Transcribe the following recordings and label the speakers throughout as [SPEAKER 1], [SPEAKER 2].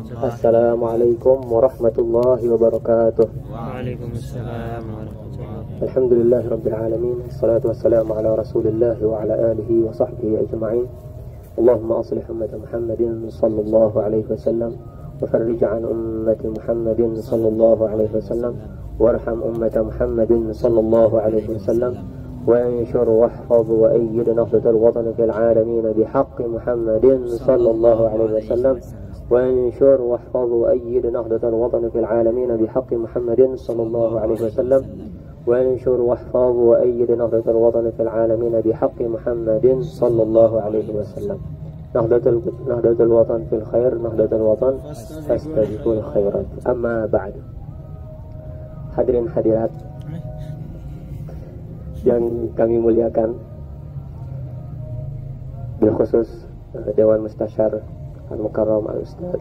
[SPEAKER 1] Assalamualaikum warahmatullahi wabarakatuh.
[SPEAKER 2] Waalaikumsalam warahmatullahi.
[SPEAKER 1] Alhamdulillahi rabbil alamin. Assalatu wassalamu ala Rasulillah wa ala alihi wa sahbihi ajma'in. Allahumma aslih ummata Muhammadin sallallahu alaihi wasallam wa farrij an ummati Muhammadin sallallahu alaihi wasallam warham ummata Muhammadin sallallahu alaihi wasallam wa anshur wahfaz wa ayyid nahdatal watan fil alamin bihaqqi Muhammadin sallallahu alaihi wasallam وانشر واحفظ وأيد نهضة الوطن في العالمين بحق محمد صلى الله عليه وسلم وانشر واحفظ وأيد نهضة الوطن في العالمين بحق محمد صلى الله عليه وسلم نهضة الوطن في الخير نهضة الوطن فاستبقوا الخيرات. أما بعد, hadirin hadirat yang kami muliakan, bilkhusus Dewan Mustasyar Al-Mukarram Al-Ustaz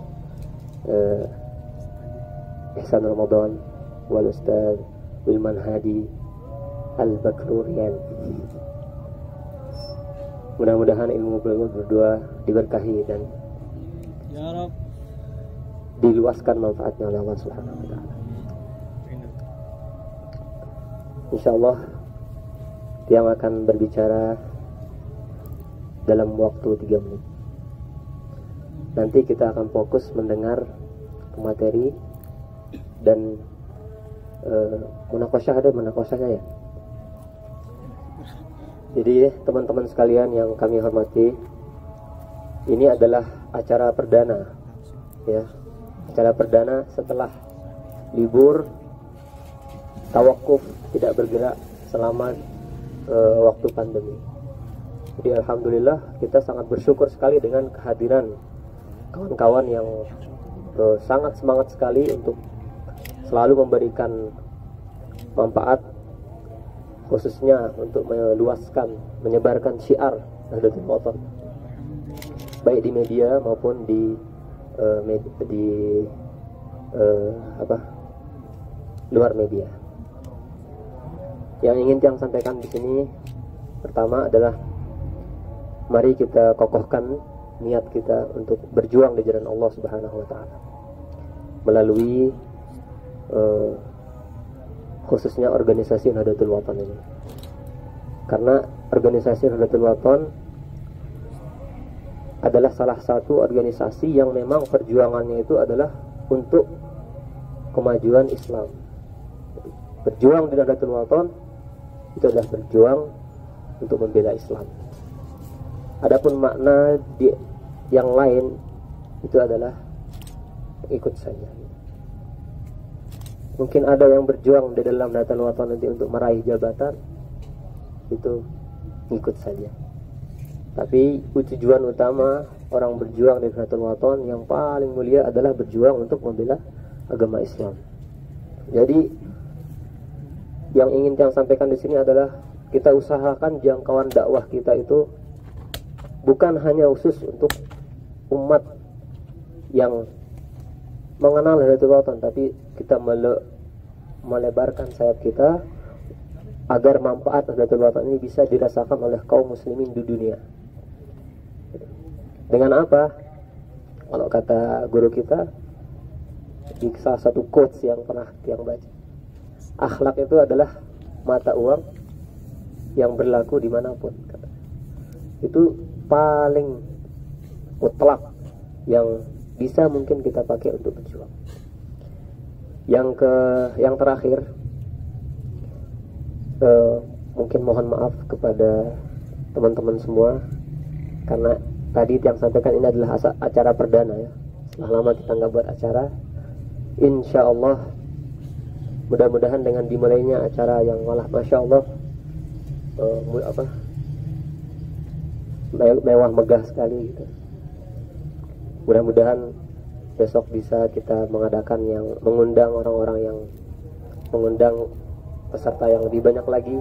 [SPEAKER 1] Ihsan Ramadan wal Ustaz Wilman Hadi Al-Bakrurian. Mudah-mudahan ilmu beliau berdua diberkahi dan diluaskan manfaatnya oleh Allah Subhanahu wa taala. Insyaallah yang akan berbicara dalam waktu 3 menit. Nanti kita akan fokus mendengar materi dan munakosyah, ada munakosyahnya ya. Jadi teman-teman sekalian yang kami hormati, ini adalah acara perdana ya. Acara perdana setelah libur tawakuf tidak bergerak selama waktu pandemi. Jadi alhamdulillah kita sangat bersyukur sekali dengan kehadiran kawan-kawan yang sangat semangat sekali untuk selalu memberikan manfaat, khususnya untuk meluaskan, menyebarkan syiar Nahdlatul Watan, baik di media maupun di luar media. Yang ingin saya sampaikan di sini pertama adalah mari kita kokohkan niat kita untuk berjuang di jalan Allah Subhanahu wa taala melalui khususnya organisasi Nahdlatul Watan ini. Karena organisasi Nahdlatul Watan adalah salah satu organisasi yang memang perjuangannya itu adalah untuk kemajuan Islam. Berjuang di Nahdlatul Watan itu adalah berjuang untuk membela Islam. Adapun makna yang lain itu adalah ikut saja. Mungkin ada yang berjuang di dalam Nahdlatul Watan nanti untuk meraih jabatan, itu ikut saja. Tapi tujuan utama orang berjuang di Nahdlatul Watan yang paling mulia adalah berjuang untuk membela agama Islam. Jadi yang ingin saya sampaikan di sini adalah kita usahakan jangkauan dakwah kita itu bukan hanya khusus untuk umat yang mengenal Nahdlatul Watan, tapi kita melebarkan sayap kita agar manfaat Nahdlatul Watan ini bisa dirasakan oleh kaum muslimin di dunia. Dengan apa? Kalau kata guru kita di salah satu quotes yang pernah yang baca, akhlak itu adalah mata uang yang berlaku dimanapun. Itu paling mutlak yang bisa mungkin kita pakai untuk berjuang. Yang terakhir, mungkin mohon maaf kepada teman-teman semua karena tadi yang sampaikan ini adalah acara perdana ya. Setelah lama kita nggak buat acara, insya Allah mudah-mudahan dengan dimulainya acara yang malah masya Allah mewah megah sekali gitu. Mudah-mudahan besok bisa kita mengadakan yang mengundang orang-orang yang mengundang peserta yang lebih banyak lagi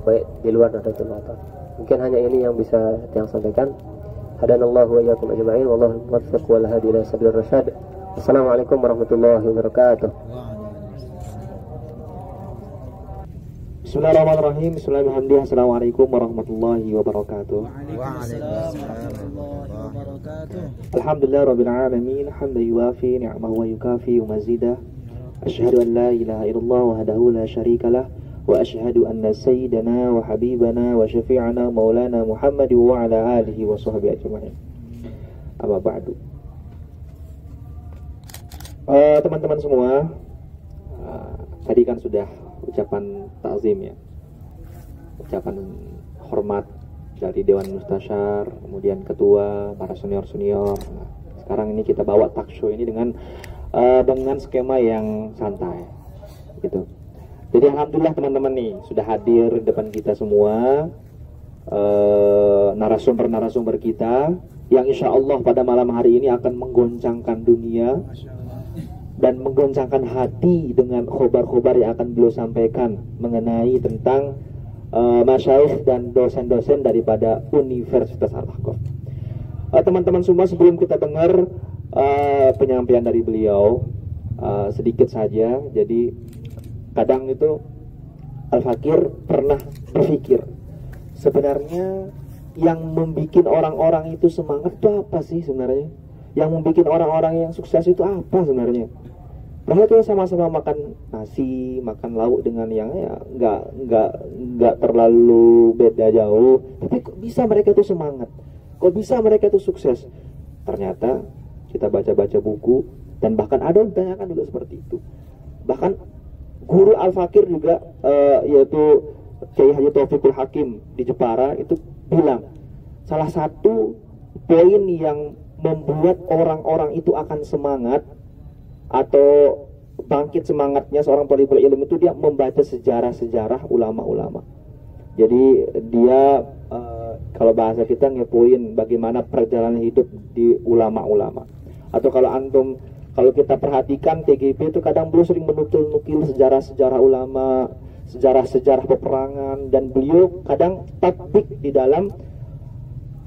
[SPEAKER 1] baik di luar Nahdlatul Watan. Mungkin hanya ini yang bisa yang sampaikan. Hadanallahu wa iyyakum ajma'in wallahu muwaffiq wal hadi ila sabilir rasyad. Assalamualaikum warahmatullahi wabarakatuh.
[SPEAKER 3] Bismillahirrahmanirrahim. Bismillahirrahmanirrahim. Assalamualaikum warahmatullahi wabarakatuh.
[SPEAKER 2] Waalaikumsalam warahmatullahi wabarakatuh.
[SPEAKER 3] Alhamdulillah rabbil alamin, hamdan yuwafi ni'amahu wa yukafi mazidah. Asyhadu an la ilaha illallah wahdahu la syarikalah wa asyhadu anna sayyidana wa habibana wa syafi'ana maulana Muhammad wa ala alihi wa sahbihi ajma'in. Amma ba'du. Teman-teman semua, tadi kan sudah ucapan takzim ya, ucapan hormat dari Dewan Mustasyar, kemudian ketua, para senior-senior. Nah, sekarang ini kita bawa talk show ini dengan skema yang santai gitu. Jadi alhamdulillah teman-teman nih sudah hadir di depan kita semua, narasumber-narasumber kita yang insya Allah pada malam hari ini akan menggoncangkan dunia dan menggoncangkan hati dengan khobar-khobar yang akan beliau sampaikan mengenai tentang masyayikh dan dosen-dosen daripada Universitas Al-Ahqaf. Teman-teman semua, sebelum kita dengar penyampaian dari beliau, sedikit saja. Jadi kadang itu Al-Fakir pernah berpikir, sebenarnya yang membuat orang-orang itu semangat itu apa sih sebenarnya? Yang membuat orang-orang yang sukses itu apa sebenarnya? Mereka tuh sama-sama makan nasi, makan lauk dengan yang ya nggak terlalu beda jauh. Tapi kok bisa mereka tuh semangat? Kok bisa mereka tuh sukses? Ternyata kita baca-baca buku dan bahkan ada yang ditanyakan juga seperti itu. Bahkan guru Al-Fakir juga yaitu Kiai Haji Taufikul Hakim di Jepara itu bilang salah satu poin yang membuat orang-orang itu akan semangat atau bangkit semangatnya seorang thalibul ilm itu dia membaca sejarah-sejarah ulama-ulama. Jadi dia kalau bahasa kita ngepoin bagaimana perjalanan hidup di ulama-ulama. Atau kalau kita perhatikan TGP itu kadang beliau sering menukil-nukil sejarah-sejarah ulama, sejarah-sejarah peperangan, dan beliau kadang tatbik di dalam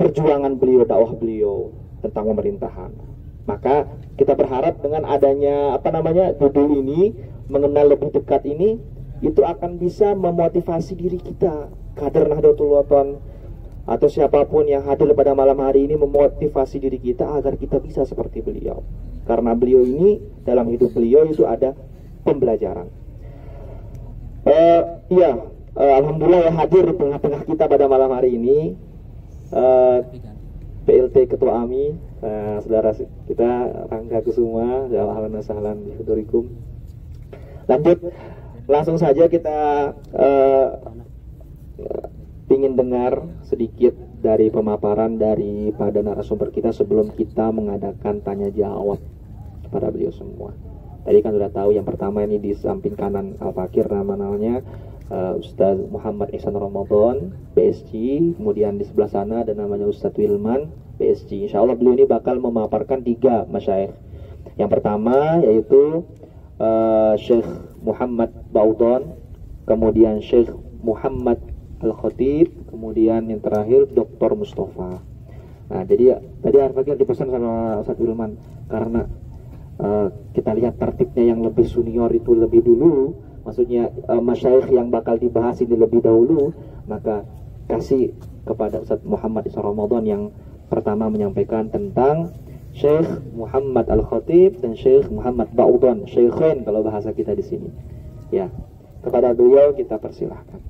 [SPEAKER 3] perjuangan beliau, dakwah beliau tentang pemerintahan. Maka kita berharap dengan adanya judul ini, mengenal lebih dekat ini, itu akan bisa memotivasi diri kita, kader Nahdlatul Wathon atau siapapun yang hadir pada malam hari ini, memotivasi diri kita agar kita bisa seperti beliau. Karena beliau ini dalam hidup beliau itu ada pembelajaran. Alhamdulillah ya, hadir di tengah-tengah kita pada malam hari ini PLT Ketua AMI, saudara kita Rangga Kusuma. Ahlan wa sahlan bihudurikum. Lanjut, langsung saja kita ingin dengar sedikit dari pemaparan daripada narasumber kita sebelum kita mengadakan tanya jawab kepada beliau semua. Tadi kan sudah tahu yang pertama ini di samping kanan Al-Fakir namanya Ustaz Muhammad Ihsan Ramadan PSG, kemudian di sebelah sana ada namanya Ustaz Wilman PSG. Insya Allah beliau ini bakal memaparkan 3 masyayikh. Yang pertama yaitu Syekh Muhammad Baudon, kemudian Syekh Muhammad Al-Khatib, kemudian yang terakhir Dr. Mustafa. Nah, jadi tadi Al-Fakir dipesan sama Ustaz Wilman karena kita lihat tertibnya yang lebih senior itu lebih dulu, maksudnya masyayikh yang bakal dibahas ini lebih dahulu, maka kasih kepada Ustaz Muhammad Ihsan Ramadan yang pertama menyampaikan tentang Syekh Muhammad Al-Khatib dan Syekh Muhammad Baudon, Syaikhain kalau bahasa kita di sini. Ya, kepada beliau kita persilahkan.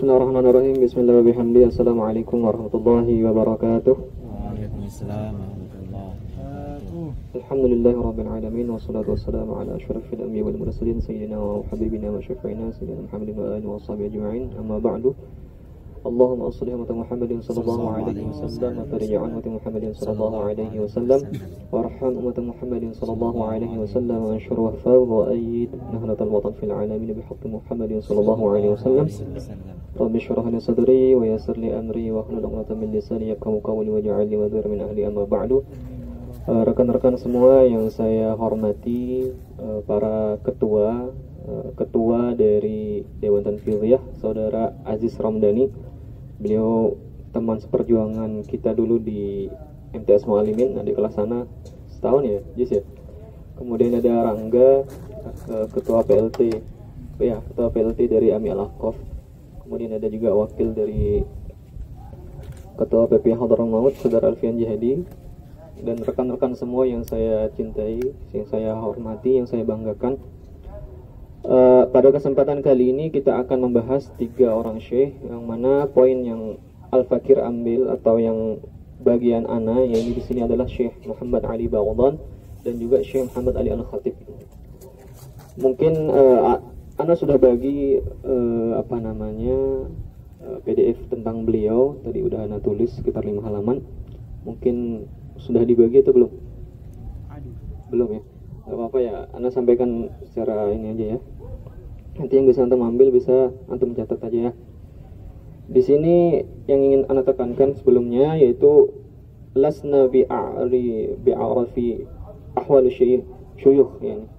[SPEAKER 3] Bismillahirrahmanirrahim. Bismillahirrahmanirrahim. Assalamualaikum warahmatullahi wabarakatuh.
[SPEAKER 2] Waalaikumsalam warahmatullahi wabarakatuh.
[SPEAKER 3] Alhamdulillahirabbil alamin wassalatu wassalamu ala asyrafil anbiya'i wal mursalin sayyidina wa habibina wa syafi'ina sayyidina Muhammadin wa alihi wa sahbihi ajma'in. Amma ba'du.
[SPEAKER 1] اللهم أصلح أمة محمد صلى الله عليه وسلم وفرج عن أمة محمد صلى الله عليه وسلم وارحم أمة محمد صلى الله عليه وسلم وانشر واحفظ وأيد نهضة الوطن في العالمين بحق محمد صلى الله عليه وسلم رب اشرح لي صدري ويسر لي أمري واحلل عقدة من لساني يفقهوا قولي واجعل لي وزيرا من أهلي أما بعد. Rekan-rekan semua yang saya hormati, para ketua dari Dewan Tanfidhiyah, Saudara Aziz Ramdhani. Beliau teman seperjuangan kita dulu di MTS Muallimin, di kelas sana setahun ya, Jis ya. Kemudian ada Rangga, ketua PLT, ketua PLT dari AMI Al-Ahqaf. Kemudian ada juga wakil dari ketua PP Hadramaut Maut, Saudara Alfian Jihadi. Dan rekan-rekan semua yang saya cintai, yang saya hormati, yang saya banggakan. Pada kesempatan kali ini kita akan membahas 3 orang syekh, yang mana poin yang Al-Fakir ambil atau yang bagian ana, yaitu di sini adalah Syekh Muhammad Ali Ba'udhan dan juga Syekh Muhammad Ali Al-Khatib. Mungkin ana sudah bagi PDF tentang beliau, tadi udah ana tulis sekitar 5 halaman. Mungkin sudah dibagi atau belum? Belum ya? Gak apa-apa ya, Anda sampaikan secara ini aja ya. Nanti yang bisa antum ambil bisa antum catat aja ya. Di sini yang ingin Anda tekankan sebelumnya yaitu lasna bi'arafi ahwal syuyukh yani.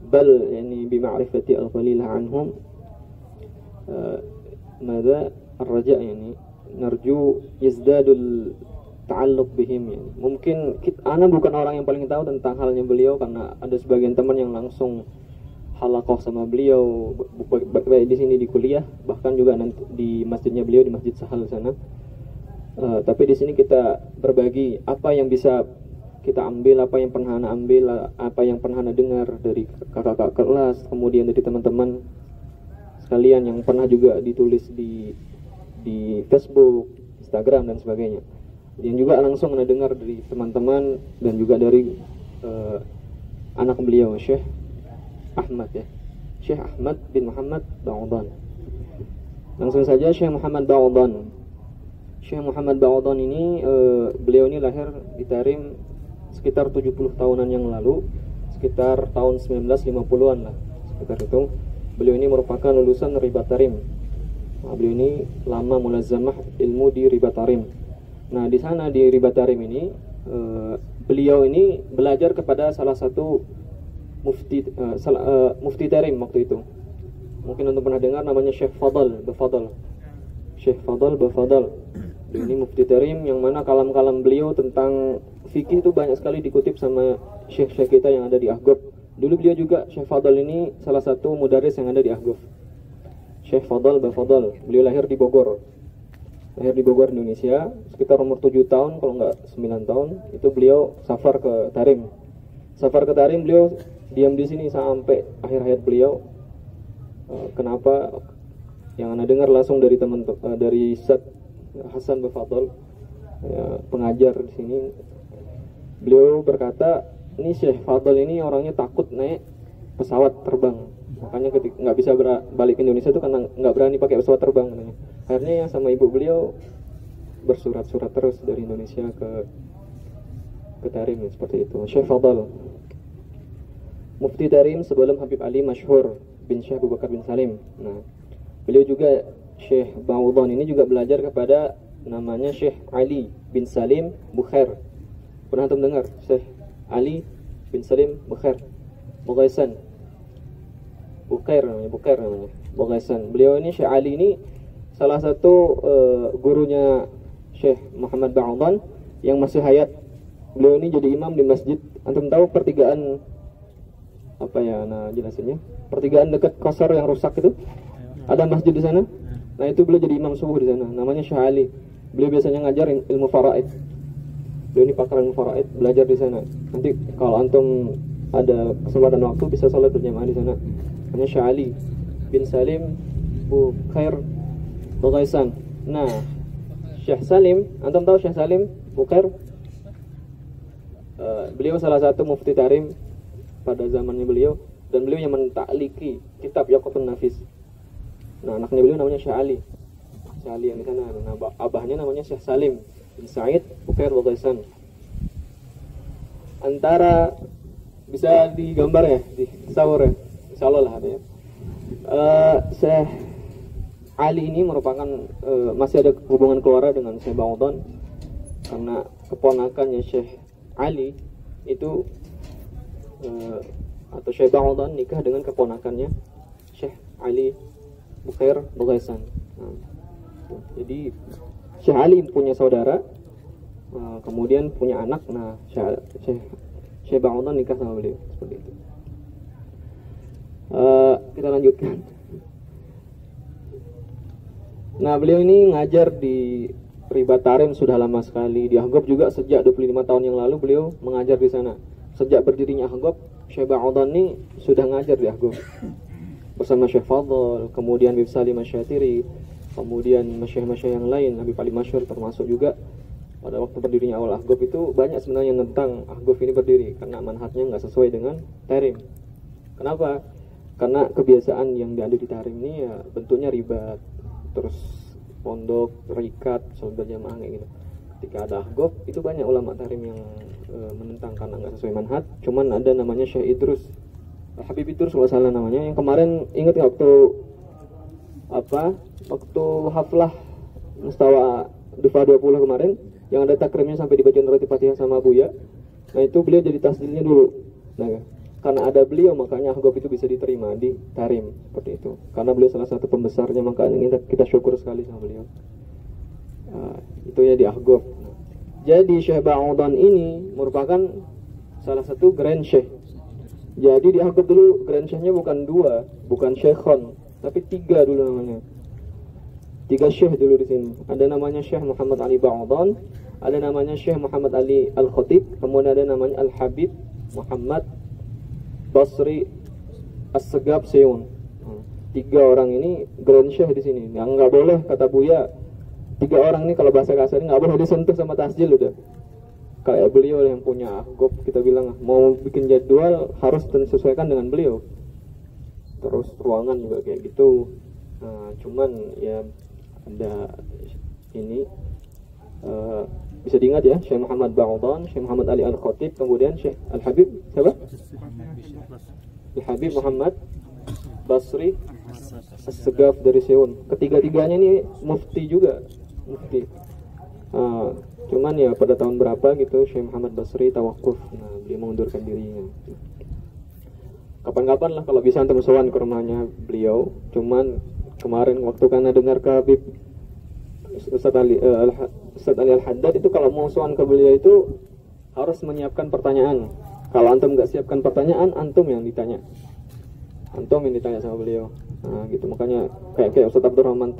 [SPEAKER 1] Bal yani bima'rifati al-qalilah anhum. Mada ar-raja yani narju yazdadul ta'alluq bihim yani. Mungkin ana bukan orang yang paling tahu tentang halnya beliau karena ada sebagian teman yang langsung halaqah sama beliau baik di sini di kuliah, bahkan juga nanti di masjidnya beliau di Masjid Sahal sana. Tapi di sini kita berbagi apa yang bisa kita ambil, apa yang pernah ana ambil, apa yang pernah ana dengar dari kakak-kakak kelas, kemudian dari teman-teman sekalian yang pernah juga ditulis di Facebook, Instagram dan sebagainya. Yang juga langsung anda dengar dari teman-teman dan juga dari anak beliau Syekh Ahmad ya, Syekh Ahmad bin Muhammad Ba'udhan. Langsung saja Syekh Muhammad Ba'udhan. Syekh Muhammad Ba'udhan ini beliau ini lahir di Tarim sekitar 70 tahunan yang lalu, sekitar tahun 1950-an lah, sekitar itu. Beliau ini merupakan lulusan Ribat Tarim. Nah, beliau ini lama mulazamah ilmu di Ribat Tarim. Nah, di sana di Ribat Tarim ini beliau ini belajar kepada salah satu mufti Tarim waktu itu. Mungkin untuk pernah dengar namanya Syekh Fadl Bafadl. Syekh Fadl Bafadl. Ini mufti Tarim yang mana kalam-kalam beliau tentang fikih itu banyak sekali dikutip sama syekh-syekh kita yang ada di Ahqaf. Dulu beliau juga Syekh Fadl ini salah satu mudaris yang ada di Ahqaf. Syekh Fadl Bafadl. Beliau lahir di Bogor. Lahir di Bogor, Indonesia, sekitar umur 7 tahun, kalau nggak 9 tahun, itu beliau safar ke Tarim. Safar ke Tarim, beliau diam di sini sampai akhir hayat beliau. Kenapa? Yang anda dengar langsung dari dari Ustaz Hasan Bafadl, ya, pengajar di sini. Beliau berkata, ini Syekh Fadl ini orangnya takut naik pesawat terbang. Makanya ketika nggak bisa balik ke Indonesia itu karena nggak berani pakai pesawat terbang katanya. Akhirnya ya sama ibu beliau bersurat-surat terus dari Indonesia ke Tarim ya, seperti itu. Syekh Fadl Mufti Tarim sebelum Habib Ali Masyhur bin Syekh Abu Bakar bin Salim. Nah, beliau juga Syekh Ba'udhan ini juga belajar kepada namanya Syekh Ali bin Salim Bukhair. Pernah antum dengar Syekh Ali bin Salim Bukhair? Bukhair namanya. Bughaisan. Beliau ini Syekh Ali ini salah satu gurunya Syekh Muhammad Ba'udhan yang masih hayat. Beliau ini jadi imam di masjid. Antum tahu pertigaan apa ya? Nah, jelasinnya. Pertigaan dekat Qasar yang rusak itu. Ada masjid di sana. Nah, itu beliau jadi imam subuh di sana. Namanya Syekh Ali. Beliau biasanya ngajar ilmu faraid. Beliau ini pakar ilmu faraid, belajar di sana. Nanti kalau antum ada kesempatan waktu bisa salat berjamaah di sana. Namanya Syekh Ali bin Salim Bukhair Bughaisan. Nah, Syekh Salim, antum tahu Syekh Salim Bukhair? Beliau salah satu mufti Tarim pada zamannya beliau, dan beliau yang mentakliki kitab Yaqutun Nafis. Nah, anaknya beliau namanya Syekh Ali.
[SPEAKER 4] Syekh Ali yang di sana. Nah, abahnya namanya Syekh Salim bin Sa'id Bukair Bagaisan. Antara bisa digambar ya, disawur ya, insyaallah lah ada ya. Syekh Ali ini merupakan masih ada hubungan keluarga dengan Syekh Ba'udhan, karena keponakannya Syekh Ali itu atau Syekh Ba'udhan nikah dengan keponakannya Syekh Ali Bukair Bagaisan. Nah, jadi Syekh Ali punya saudara, kemudian punya anak. Nah, Syekh Ba'udhan nikah sama beliau seperti itu. Kita lanjutkan. Nah, beliau ini ngajar di Ribat Tarim sudah lama sekali. Di Ahgop juga sejak 25 tahun yang lalu beliau mengajar di sana. Sejak berdirinya Ahgop, Syekh Ba'udhan ini sudah ngajar di Ahgop bersama Syekh Fadl, kemudian Habib Salim Asy-Syatiri, kemudian masyayikh-masyayikh yang lain, Habib Ali Masyhur termasuk juga. Pada waktu berdirinya awal Ahgop itu banyak sebenarnya yang tentang Ahgop ini berdiri karena manhajnya nggak sesuai dengan Tarim. Kenapa? Karena kebiasaan yang ada di Tarim ini ya bentuknya ribat, terus pondok, rikat, sholat berjamaah kayak gitu. Ketika ada Ahgop itu banyak ulama Tarim yang menentang karena nggak sesuai manhaj. Cuman ada namanya Syekh Idrus, Habib Idrus kalau salah namanya, yang kemarin ingat nggak waktu haflah Mustawa Dufa 20 kemarin yang ada takrimnya sampai dibacain roti Fatihah sama Buya. Nah itu beliau jadi tasdilnya dulu. Nah karena ada beliau makanya Ahgop itu bisa diterima di Tarim seperti itu. Karena beliau salah satu pembesarnya, makanya kita syukur sekali sama beliau. Itu ya di Ahgop. Jadi Syekh Ba'udhan ini merupakan salah satu Grand Syekh. Jadi di Ahgop dulu Grand Syekhnya bukan 2, bukan Syekhon, tapi 3 dulu namanya. 3 Syekh dulu di sini. Ada namanya Syekh Muhammad Ali Ba'udhan, ada namanya Syekh Muhammad Ali Al-Khatib, kemudian ada namanya Al-Habib Muhammad Basri As-Segaf Seun. 3 orang ini Grand Syekh di sini. Yang nggak boleh kata Buya, 3 orang ini kalau bahasa kasar nggak boleh disentuh sama tasjil udah. Kayak beliau yang punya Ahgop, kita bilang mau bikin jadwal harus disesuaikan dengan beliau. Terus ruangan juga kayak gitu. Nah, cuman ya ada ini bisa diingat ya, Syekh Muhammad Ba'udhan, Syekh Muhammad Ali Al-Khatib, kemudian Syekh Al-Habib siapa? Al-Habib Muhammad Basri As-Segaf dari Seun. Ketiga-tiganya ini mufti juga, mufti. Cuman ya pada tahun berapa gitu Syekh Muhammad Basri tawakuf. Nah, beliau mengundurkan dirinya. Kapan-kapan lah kalau bisa antum sowan ke rumahnya beliau. Cuman kemarin waktu karena dengar ke Habib Ustaz Ali Al-Haddad itu kalau mau sowan ke beliau itu harus menyiapkan pertanyaan. Kalau antum nggak siapkan pertanyaan, antum yang ditanya. Antum yang ditanya sama beliau. Nah, gitu makanya kayak Ustaz Abdurrahman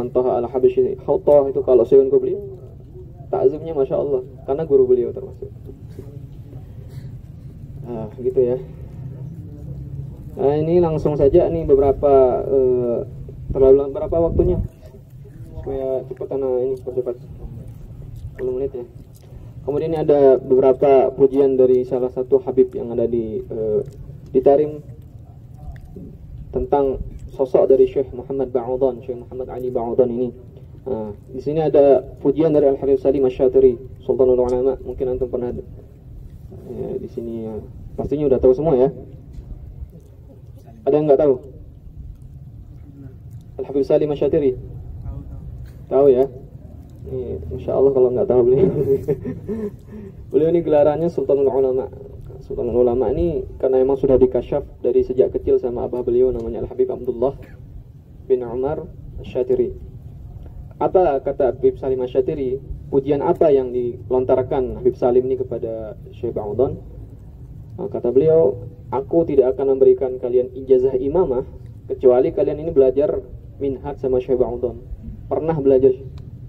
[SPEAKER 4] Toha Al-Habashi Hautah itu kalau seun ke beliau takzimnya Masya Allah karena guru beliau termasuk. Gitu ya. Nah ini langsung saja nih beberapa terlalu berapa waktunya supaya cepat karena ini percepat 10 menit ya. Kemudian ini ada beberapa pujian dari salah satu Habib yang ada di Tarim tentang sosok dari Syekh Muhammad Ba'udhan, Syekh Muhammad Ali Ba'udhan ini. Di sini ada pujian dari Al-Habib Salim Asy-Syatiri, Sultanul Ulama. Mungkin antum pernah di sini ya. Pastinya udah tahu semua ya. Ada yang nggak tahu? Al-Habib Salim Asy-Syatiri. Tahu ya? Ini, Masya Allah kalau nggak tahu beliau. Beliau ini gelarannya Sultanul Ulama. Sultanul Ulama ini karena memang sudah dikasyaf dari sejak kecil sama abah beliau namanya Al-Habib Abdullah bin Umar Asy-Syatiri. Apa kata Habib Salim Asy-Syatiri? Pujian apa yang dilontarkan Habib Salim ini kepada Syekh Ba'udhan? Kata beliau, aku tidak akan memberikan kalian ijazah imamah kecuali kalian ini belajar minhaj sama Syekh Ba'udhan. Pernah belajar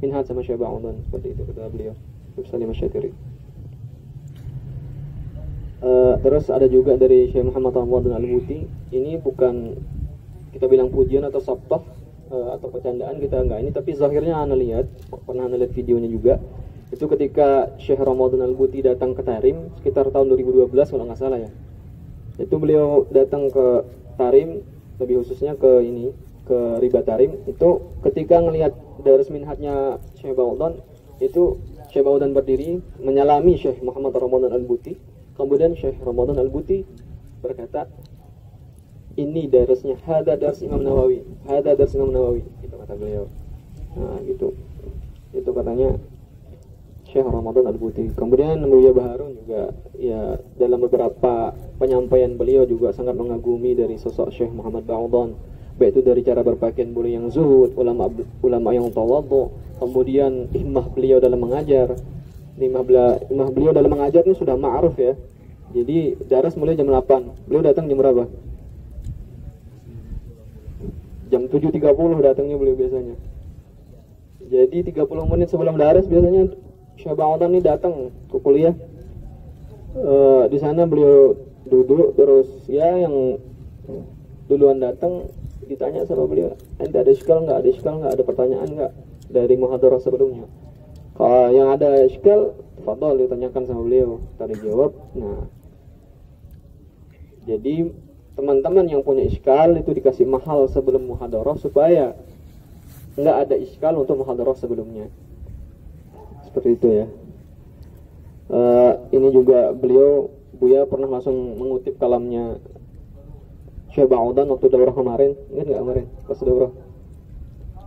[SPEAKER 4] minhaj sama Syekh Ba'udhan, seperti itu kata beliau Habib Salim Asy-Syatiri. Terus ada juga dari Syekh Muhammad Ramadan Al-Buti. Ini bukan kita bilang pujian atau sabtah atau percandaan, kita enggak ini, tapi zahirnya ana lihat, pernah ana lihat videonya juga. Itu ketika Syekh Ramadan Al-Buti datang ke Tarim sekitar tahun 2012 kalau nggak salah ya. Itu beliau datang ke Tarim, lebih khususnya ke ini ke Ribatarim itu ketika ngelihat Darus Minhatnya Syekh Baudan itu Syekh Baudan berdiri menyalami Syekh Muhammad Ramadan Al-Buti. Kemudian Syekh Ramadan Al-Buti berkata, ini darasnya, hada dars Imam Nawawi, hada dars Imam Nawawi, itu kata beliau. Nah gitu, itu katanya Syekh Ramadan Al-Buti. Kemudian Buya Baharun juga ya dalam beberapa penyampaian beliau juga sangat mengagumi dari sosok Syekh Muhammad Baudan, baik itu dari cara berpakaian beliau yang zuhud, ulama yang tawadhu, kemudian hikmah beliau dalam mengajar. Hikmah beliau dalam mengajar ini sudah ma'ruf ya. Jadi daras mulai jam 8, beliau datang jam berapa? Jam 7.30 datangnya beliau biasanya. Jadi 30 menit sebelum daras biasanya Syekh Baudan ini datang ke kuliah. Di sana beliau duduk, terus ya yang duluan datang ditanya sama beliau, ente ada iskal nggak, ada pertanyaan nggak dari muhadarah sebelumnya. Kalau yang ada iskal, tafadhol ditanyakan sama beliau, tadi jawab. Nah, jadi teman-teman yang punya iskal itu dikasih mahal sebelum muhadarah supaya nggak ada iskal untuk muhadarah sebelumnya. Seperti itu ya. Ini juga beliau, Buya pernah langsung mengutip kalamnya Syekh Baudan waktu daurah kemarin. Ingat nggak kemarin pas daurah?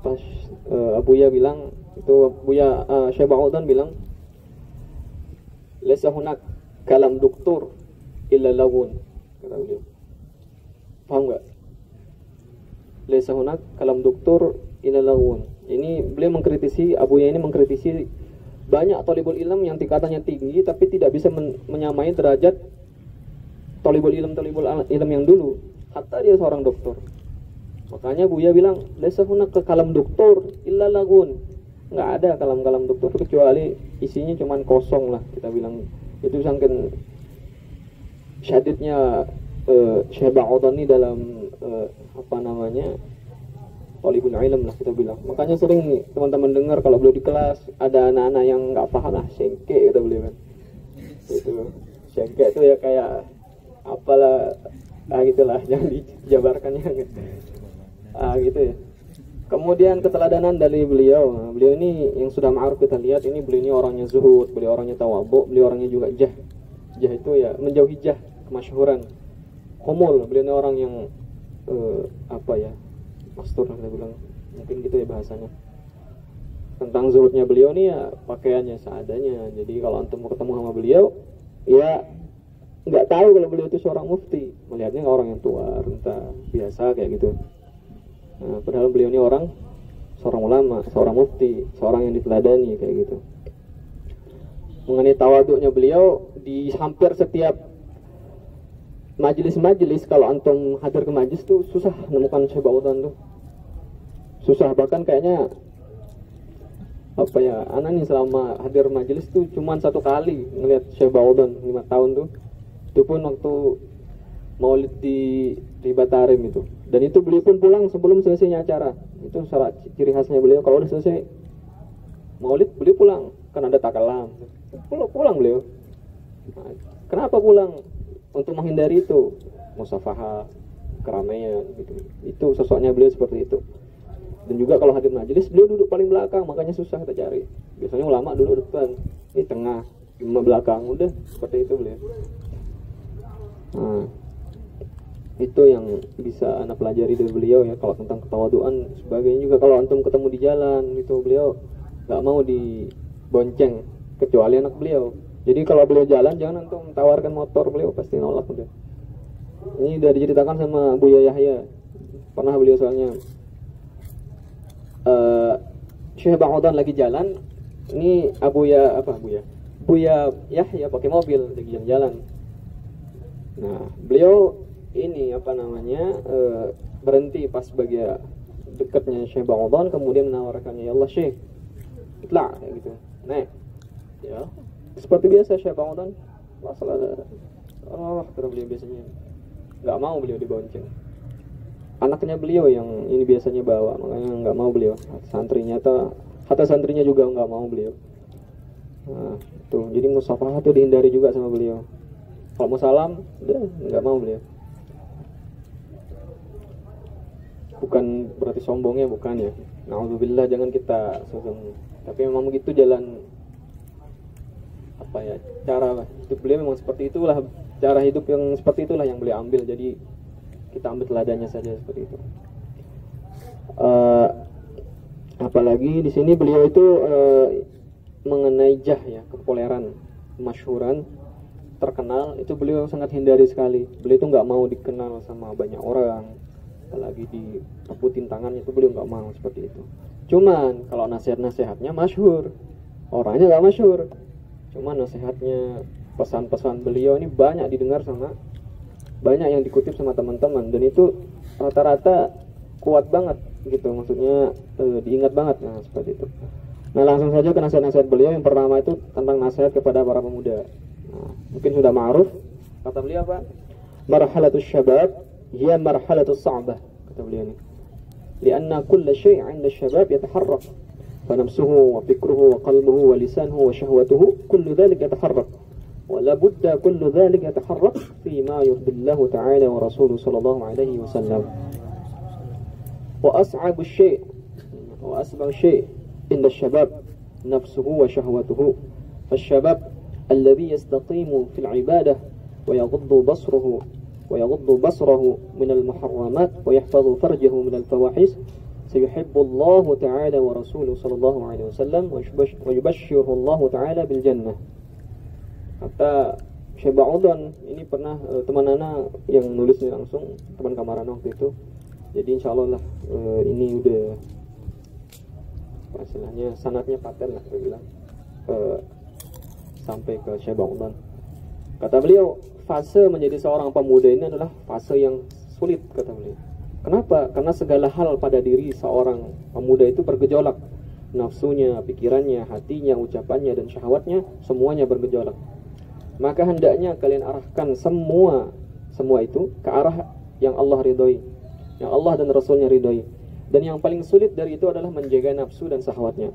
[SPEAKER 4] Pas Buya bilang itu, Buya Syekh Baudan bilang, laisa hunak kalam doktor illa lawun, kata beliau. Paham nggak? Laisa hunak kalam doktor illa lawun. Ini beliau mengkritisi, Buya ini mengkritisi banyak thalibul ilm yang tingkatannya tinggi tapi tidak bisa menyamai derajat thalibul ilm yang dulu. Hatta dia seorang doktor. Makanya Buya bilang, laisa hunaka kalam doktor illa lagun. Enggak ada kalam-kalam doktor kecuali isinya cuman kosong lah, kita bilang. Itu sangken syadidnya Syekh Baudan ini dalam thalibul ilm lah, kita bilang. Makanya sering nih teman-teman dengar kalau beliau di kelas ada anak-anak yang nggak paham, sengke kata beliau kan. Itu sengke itu ya kayak apalah, gitulah, jangan dijabarkannya gitu ya. Kemudian keteladanan dari beliau ini yang sudah ma'ruf kita lihat, ini beliau ini orangnya zuhud, beliau orangnya tawadhu, beliau orangnya juga jah itu ya menjauhi jah, kemasyhuran. Komul, beliau ini orang yang mastur kita bilang, mungkin gitu ya bahasanya. Tentang zuhudnya beliau nih ya pakaiannya seadanya. Jadi kalau antum mau ketemu sama beliau ya nggak tahu kalau beliau itu seorang mufti, melihatnya orang yang tua, renta, biasa kayak gitu. Nah, padahal beliau ini seorang ulama, seorang mufti, seorang yang diteladani kayak gitu. Mengenai tawaduknya beliau, di hampir setiap majelis-majelis kalau antum hadir ke majelis tuh susah menemukan Syekh Baudan tuh. Susah, bahkan kayaknya anak nih selama hadir majelis tuh cuman satu kali ngelihat Syekh Baudan 5 tahun tuh. Itu pun waktu maulid di Batarim itu. Dan itu beliau pun pulang sebelum selesainya acara. Itu salah ciri khasnya beliau, kalau udah selesai maulid beliau pulang, kan ada takalam. Pulang beliau. Nah, kenapa pulang? Untuk menghindari itu musafahah, keramaian gitu. Itu sosoknya beliau seperti itu. Dan juga kalau hadir majelis beliau duduk paling belakang, makanya susah kita cari. Biasanya ulama duduk depan, ini tengah, cuma belakang, udah seperti itu beliau. Nah, itu yang bisa anak pelajari dari beliau ya, kalau tentang ketawaduan sebagainya. Juga kalau antum ketemu di jalan itu beliau nggak mau dibonceng kecuali anak beliau. Jadi kalau beliau jalan jangan antum tawarkan motor, beliau pasti nolak udah. Ini udah diceritakan sama Buya Yahya. Pernah beliau soalnya Syekh Baudan lagi jalan, ini Buya Yahya pakai mobil lagi jalan. Nah, beliau ini berhenti pas bagian dekatnya Syekh Baudan, kemudian menawarkannya, ya Allah Syekh, itla gitu. Naik. Ya. Seperti biasa Syekh Baudan, masalah kata beliau biasanya nggak mau beliau dibonceng. Anaknya beliau yang ini biasanya bawa, makanya nggak mau beliau. Hatta santrinya juga nggak mau beliau. Nah, tuh jadi musafahah tuh dihindari juga sama beliau. Kalau mau salam, udah nggak mau beliau. bukan berarti sombongnya, bukan ya. Na'udzubillah, jangan kita sombong. Tapi memang begitu jalan apa ya, cara hidup beliau memang seperti itulah, cara hidup yang seperti itulah yang beliau ambil. Jadi kita ambil teladannya saja seperti itu. Apalagi di sini beliau itu mengenai jah ya, kepopuleran, masyhuran, terkenal, itu beliau sangat hindari sekali. Beliau itu nggak mau dikenal sama banyak orang, apalagi direbutin tangannya, itu beliau nggak mau seperti itu. Cuman kalau nasihat-nasihatnya masyhur, orangnya nggak masyhur, cuman nasihatnya, pesan-pesan beliau ini banyak didengar sama, banyak yang dikutip sama teman-teman, dan itu rata-rata kuat banget gitu, maksudnya diingat banget. Nah seperti itu. Nah langsung saja ke nasihat-nasihat beliau. Yang pertama itu tentang nasihat kepada para pemuda. Nah, mungkin sudah ma'ruf, kata beliau apa? Marhalatus syabab hiya marhalatus sa'bah, kata beliau ini. Lianna kulla syai' 'inda syabab yataharrak, fa nafsuhu wa fikruhu wa qalbuhu wa lisanuhu wa syahwatuhu kullu dhalik yataharrak, wa la budda kullu dhalik yataharrak fi ma yuhdillahu ta'ala wa rasuluhu sallallahu alaihi wasallam. Wa as'abu syai' wa asba'u syai' inda syabab nafsuhu wa syahwatuhu. Fasyabab alladhi yastaqimu fil ibadah wa yaghuddu basrahu min al muharramat wa yahfazu farjahu min al fawahish sayuhibbu Allah ta'ala wa rasuluhu sallallahu alaihi wasallam wa yubashshiruhu Allah ta'ala bil jannah. Kata Syekh Ba'udhan ini pernah teman ana yang nulisnya langsung, teman kamaran waktu itu. Jadi insyaallah lah ini udah istilahnya sanadnya paten lah, saya bilang sampai ke Syekh Ba'udhan. Kata beliau, fase menjadi seorang pemuda ini adalah fase yang sulit, kata beliau. Kenapa? Karena segala hal pada diri seorang pemuda itu bergejolak. Nafsunya, pikirannya, hatinya, ucapannya, dan syahwatnya, semuanya bergejolak. Maka hendaknya kalian arahkan semua itu ke arah yang Allah ridhoi, yang Allah dan Rasulnya ridhoi. Dan yang paling sulit dari itu adalah menjaga nafsu dan syahwatnya.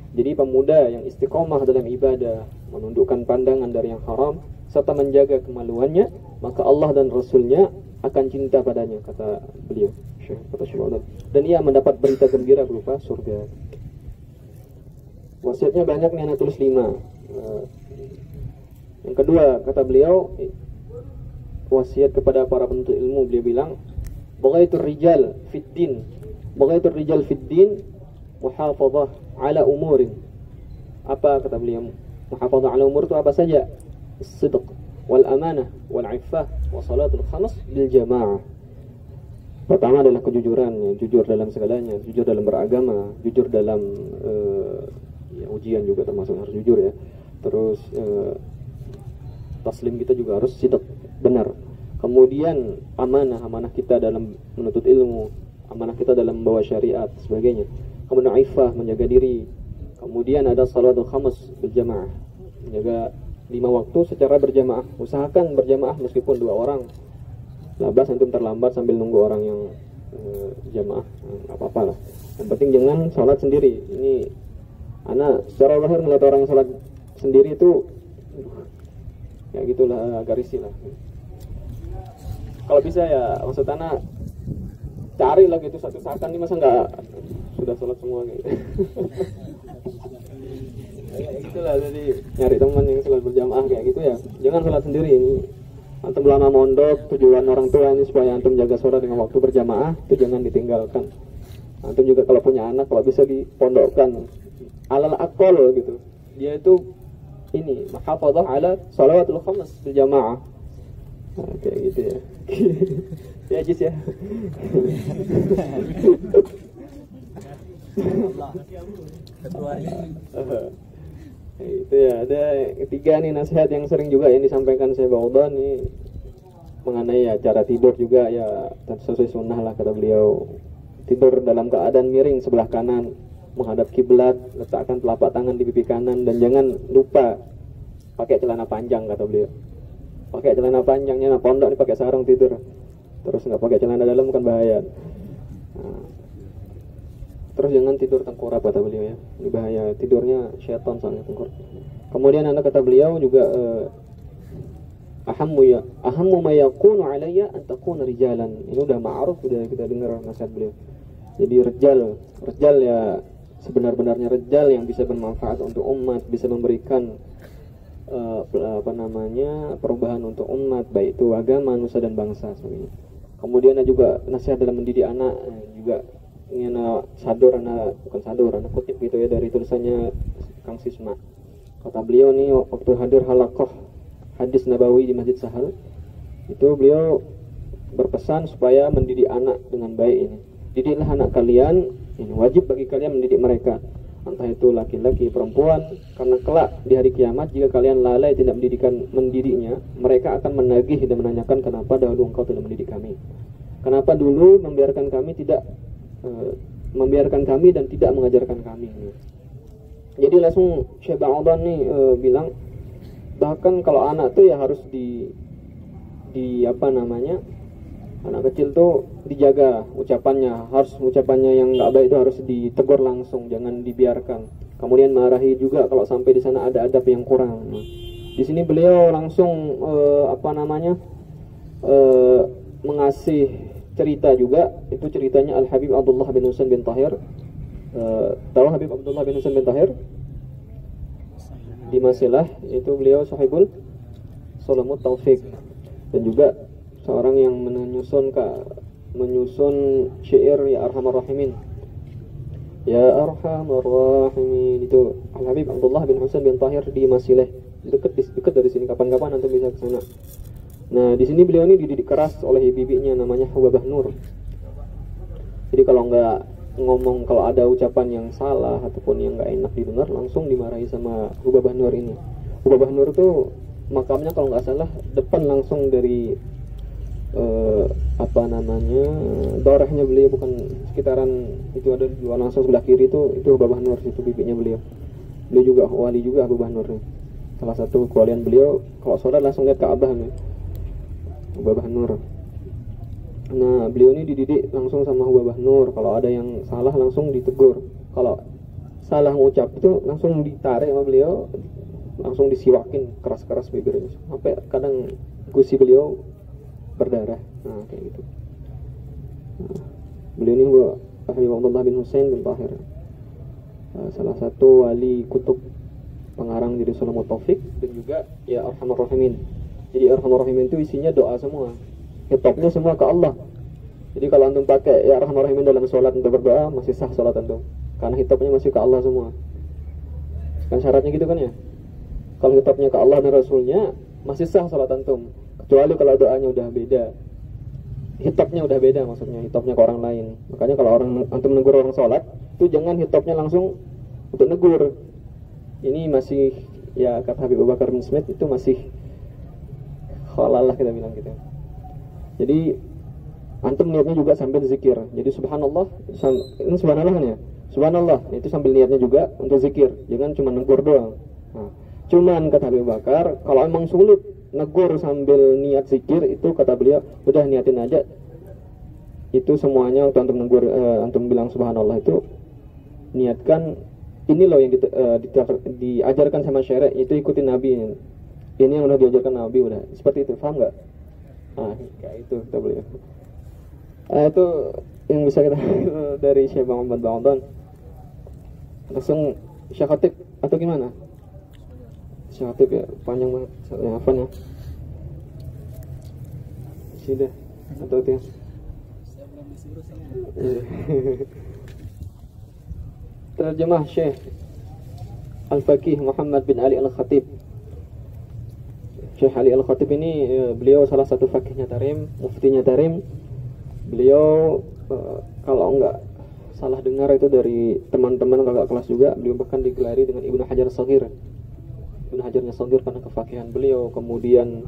[SPEAKER 4] Jadi pemuda yang istiqomah dalam ibadah, menundukkan pandangan dari yang haram, serta menjaga kemaluannya, maka Allah dan Rasulnya akan cinta padanya, kata beliau, kata Syekh. Dan ia mendapat berita gembira berupa surga. Wasiatnya banyak nih, anak tulis 5. Yang kedua, kata beliau, wasiat kepada para penuntut ilmu, beliau bilang, Baghaitur rijal fid din, Baghaitur rijal fid din muhafadzah ala umurin. Apa kata beliau? Muhafadzah ala umur itu apa saja? Sidq wal amanah wal iffah wa salatul khamas bil jamaah. Pertama adalah kejujuran, ya, jujur dalam segalanya, jujur dalam beragama, jujur dalam ya, ujian juga termasuk harus jujur ya. Terus taslim kita juga harus sidq, benar. Kemudian amanah kita dalam menuntut ilmu, amanah kita dalam membawa syariat, sebagainya. Kemudian iffah, menjaga diri. Kemudian ada salatul khamas berjamaah, menjaga 5 waktu secara berjamaah. Usahakan berjamaah meskipun 2 orang. Labas antum terlambat sambil nunggu orang yang jamaah, nggak apa-apa lah. Yang penting jangan sholat sendiri. Ini anak secara lahir ngeliat orang sholat sendiri itu ya gitulah, agak risih lah. Kalau bisa ya maksud anak cari lah gitu satu saatan, ini masa nggak sudah sholat semua gitu. Ya gitulah, jadi nyari teman yang sholat berjamaah kayak gitu ya. Jangan sholat sendiri. Ini antum lama mondok, tujuan orang tua ini supaya antum jaga sholat dengan waktu berjamaah, itu jangan ditinggalkan. Antum juga kalau punya anak, kalau bisa dipondokkan alal akol gitu. Dia itu ini mahafadzah ala shalawatul khamas berjamaah. Nah, kayak gitu ya. Ya Jis ya. Itu ya, ada ketiga nih nasihat yang sering juga yang disampaikan Syekh Ba'udhan nih mengenai ya cara tidur juga ya sesuai sunnah lah, kata beliau. Tidur dalam keadaan miring sebelah kanan menghadap kiblat, letakkan telapak tangan di pipi kanan, dan jangan lupa pakai celana panjang, kata beliau. Pakai celana panjangnya, nah pondok nih pakai sarung tidur, terus nggak pakai celana dalam kan bahaya. Nah, terus jangan tidur tengkurap, kata beliau ya, ini bahaya, tidurnya syaitan soalnya tengkurap. Kemudian anak kata beliau juga ahammu ma yakunu alayya an takuna rijalan. Ini udah ma'ruf, udah kita dengar nasihat beliau. Jadi rejal ya sebenar-benarnya rejal yang bisa bermanfaat untuk umat, bisa memberikan perubahan untuk umat, baik itu agama, nusa dan bangsa sebenarnya. Kemudian ada juga nasihat dalam mendidik anak, juga ini bukan sador, anak kutip gitu ya dari tulisannya Kang Sisma. Kata beliau nih waktu hadir halaqah hadis nabawi di Masjid Sahal, itu beliau berpesan supaya mendidik anak dengan baik ini. Didiklah anak kalian, ini wajib bagi kalian mendidik mereka, entah itu laki-laki, perempuan, karena kelak di hari kiamat jika kalian lalai tidak mendidiknya, mereka akan menagih dan menanyakan kenapa dahulu engkau tidak mendidik kami, kenapa dulu membiarkan kami dan tidak mengajarkan kami. Jadi langsung Syekh Ba'adan nih bilang bahkan kalau anak tuh ya harus anak kecil tuh dijaga ucapannya, ucapannya yang nggak baik itu harus ditegur langsung, jangan dibiarkan. Kemudian marahi juga kalau sampai di sana ada adab yang kurang. Di sini beliau langsung mengasih cerita juga, itu ceritanya Al Habib Abdullah bin Husain bin Tahir. Tahu Habib Abdullah bin Husain bin Tahir? Di Masilah itu beliau sahibul Salamut Taufik, dan juga seorang yang menyusun syair Ya Arhamar Rahimin. Ya Arhamar Rahimin itu Al Habib Abdullah bin Husain bin Tahir di Masilah, dekat dari sini, kapan-kapan nanti bisa ke sana. Nah, di sini beliau ini dididik keras oleh bibinya namanya Hubabah Nur. Jadi kalau ada ucapan yang salah ataupun yang nggak enak didengar, langsung dimarahi sama Hubabah Nur ini. Hubabah Nur itu makamnya kalau nggak salah depan langsung dari daerahnya beliau, bukan sekitaran itu, ada di luar langsung sebelah kiri itu Hubabah Nur, itu bibinya beliau. Beliau juga wali juga Hubabah Nur. Salah satu keahlian beliau kalau sholat langsung lihat Ka'bah nih. Hubabah Nur. Nah, beliau ini dididik langsung sama Hubabah Nur. Kalau ada yang salah langsung ditegur. Kalau salah ngucap itu langsung ditarik sama beliau, langsung disiwakin keras-keras bibirnya. Sampai kadang gusi beliau berdarah. Nah, kayak gitu. Nah, beliau ini Habib Abdullah bin Husain bin Tahir. Salah satu wali kutub pengarang diri Salamut Taufik, dan juga Ya Arhamar Rahimin. Jadi Arhamar Rahimin itu isinya doa semua. Hitopnya semua ke Allah. Jadi kalau antum pakai Ya Arhamar Rahimin dalam sholat untuk berdoa, masih sah sholat antum, karena hitopnya masih ke Allah semua. Kan syaratnya gitu kan ya. Kalau hitopnya ke Allah dan Rasulnya, masih sah sholat antum. Kecuali kalau doanya udah beda, hitopnya udah beda, maksudnya hitopnya ke orang lain. Makanya kalau antum negur orang sholat, itu jangan hitopnya langsung untuk negur. Ini masih, ya kata Habib Abu Bakar bin Smith, itu masih khalalah kita bilang gitu. Jadi antum niatnya juga sambil zikir. Jadi subhanallah, ini subhanallah kan ya? Subhanallah, itu sambil niatnya juga untuk zikir. Jangan cuma negur doang. Nah, cuman kata Habib Bakar, kalau emang sulit negur sambil niat zikir, itu kata beliau, udah niatin aja. Itu semuanya untuk antum negur, antum bilang subhanallah itu niatkan ini loh yang diajarkan sama syariat, itu ikutin Nabi. Ini yang udah diajarkan Nabi, udah seperti itu, paham nggak? Nah, kayak itu kita boleh. Itu yang bisa kita dari Syekh Muhammad Ba'adan. Langsung Syekh Khatib atau gimana? Syekh Khatib ya, panjang banget yang hafalnya. Sudah atau itu? Terjemah Syekh Al-Faqih Muhammad bin Ali Al-Khatib. Syekh Ali Al-Khatib ini beliau salah satu fakihnya Tarim, muftinya Tarim. Beliau kalau enggak salah dengar itu dari teman-teman kakak kelas juga, beliau bahkan digelari dengan Ibnu Hajar Shaghir. Ibnu Hajarnya Shaghir karena kefakihan beliau, kemudian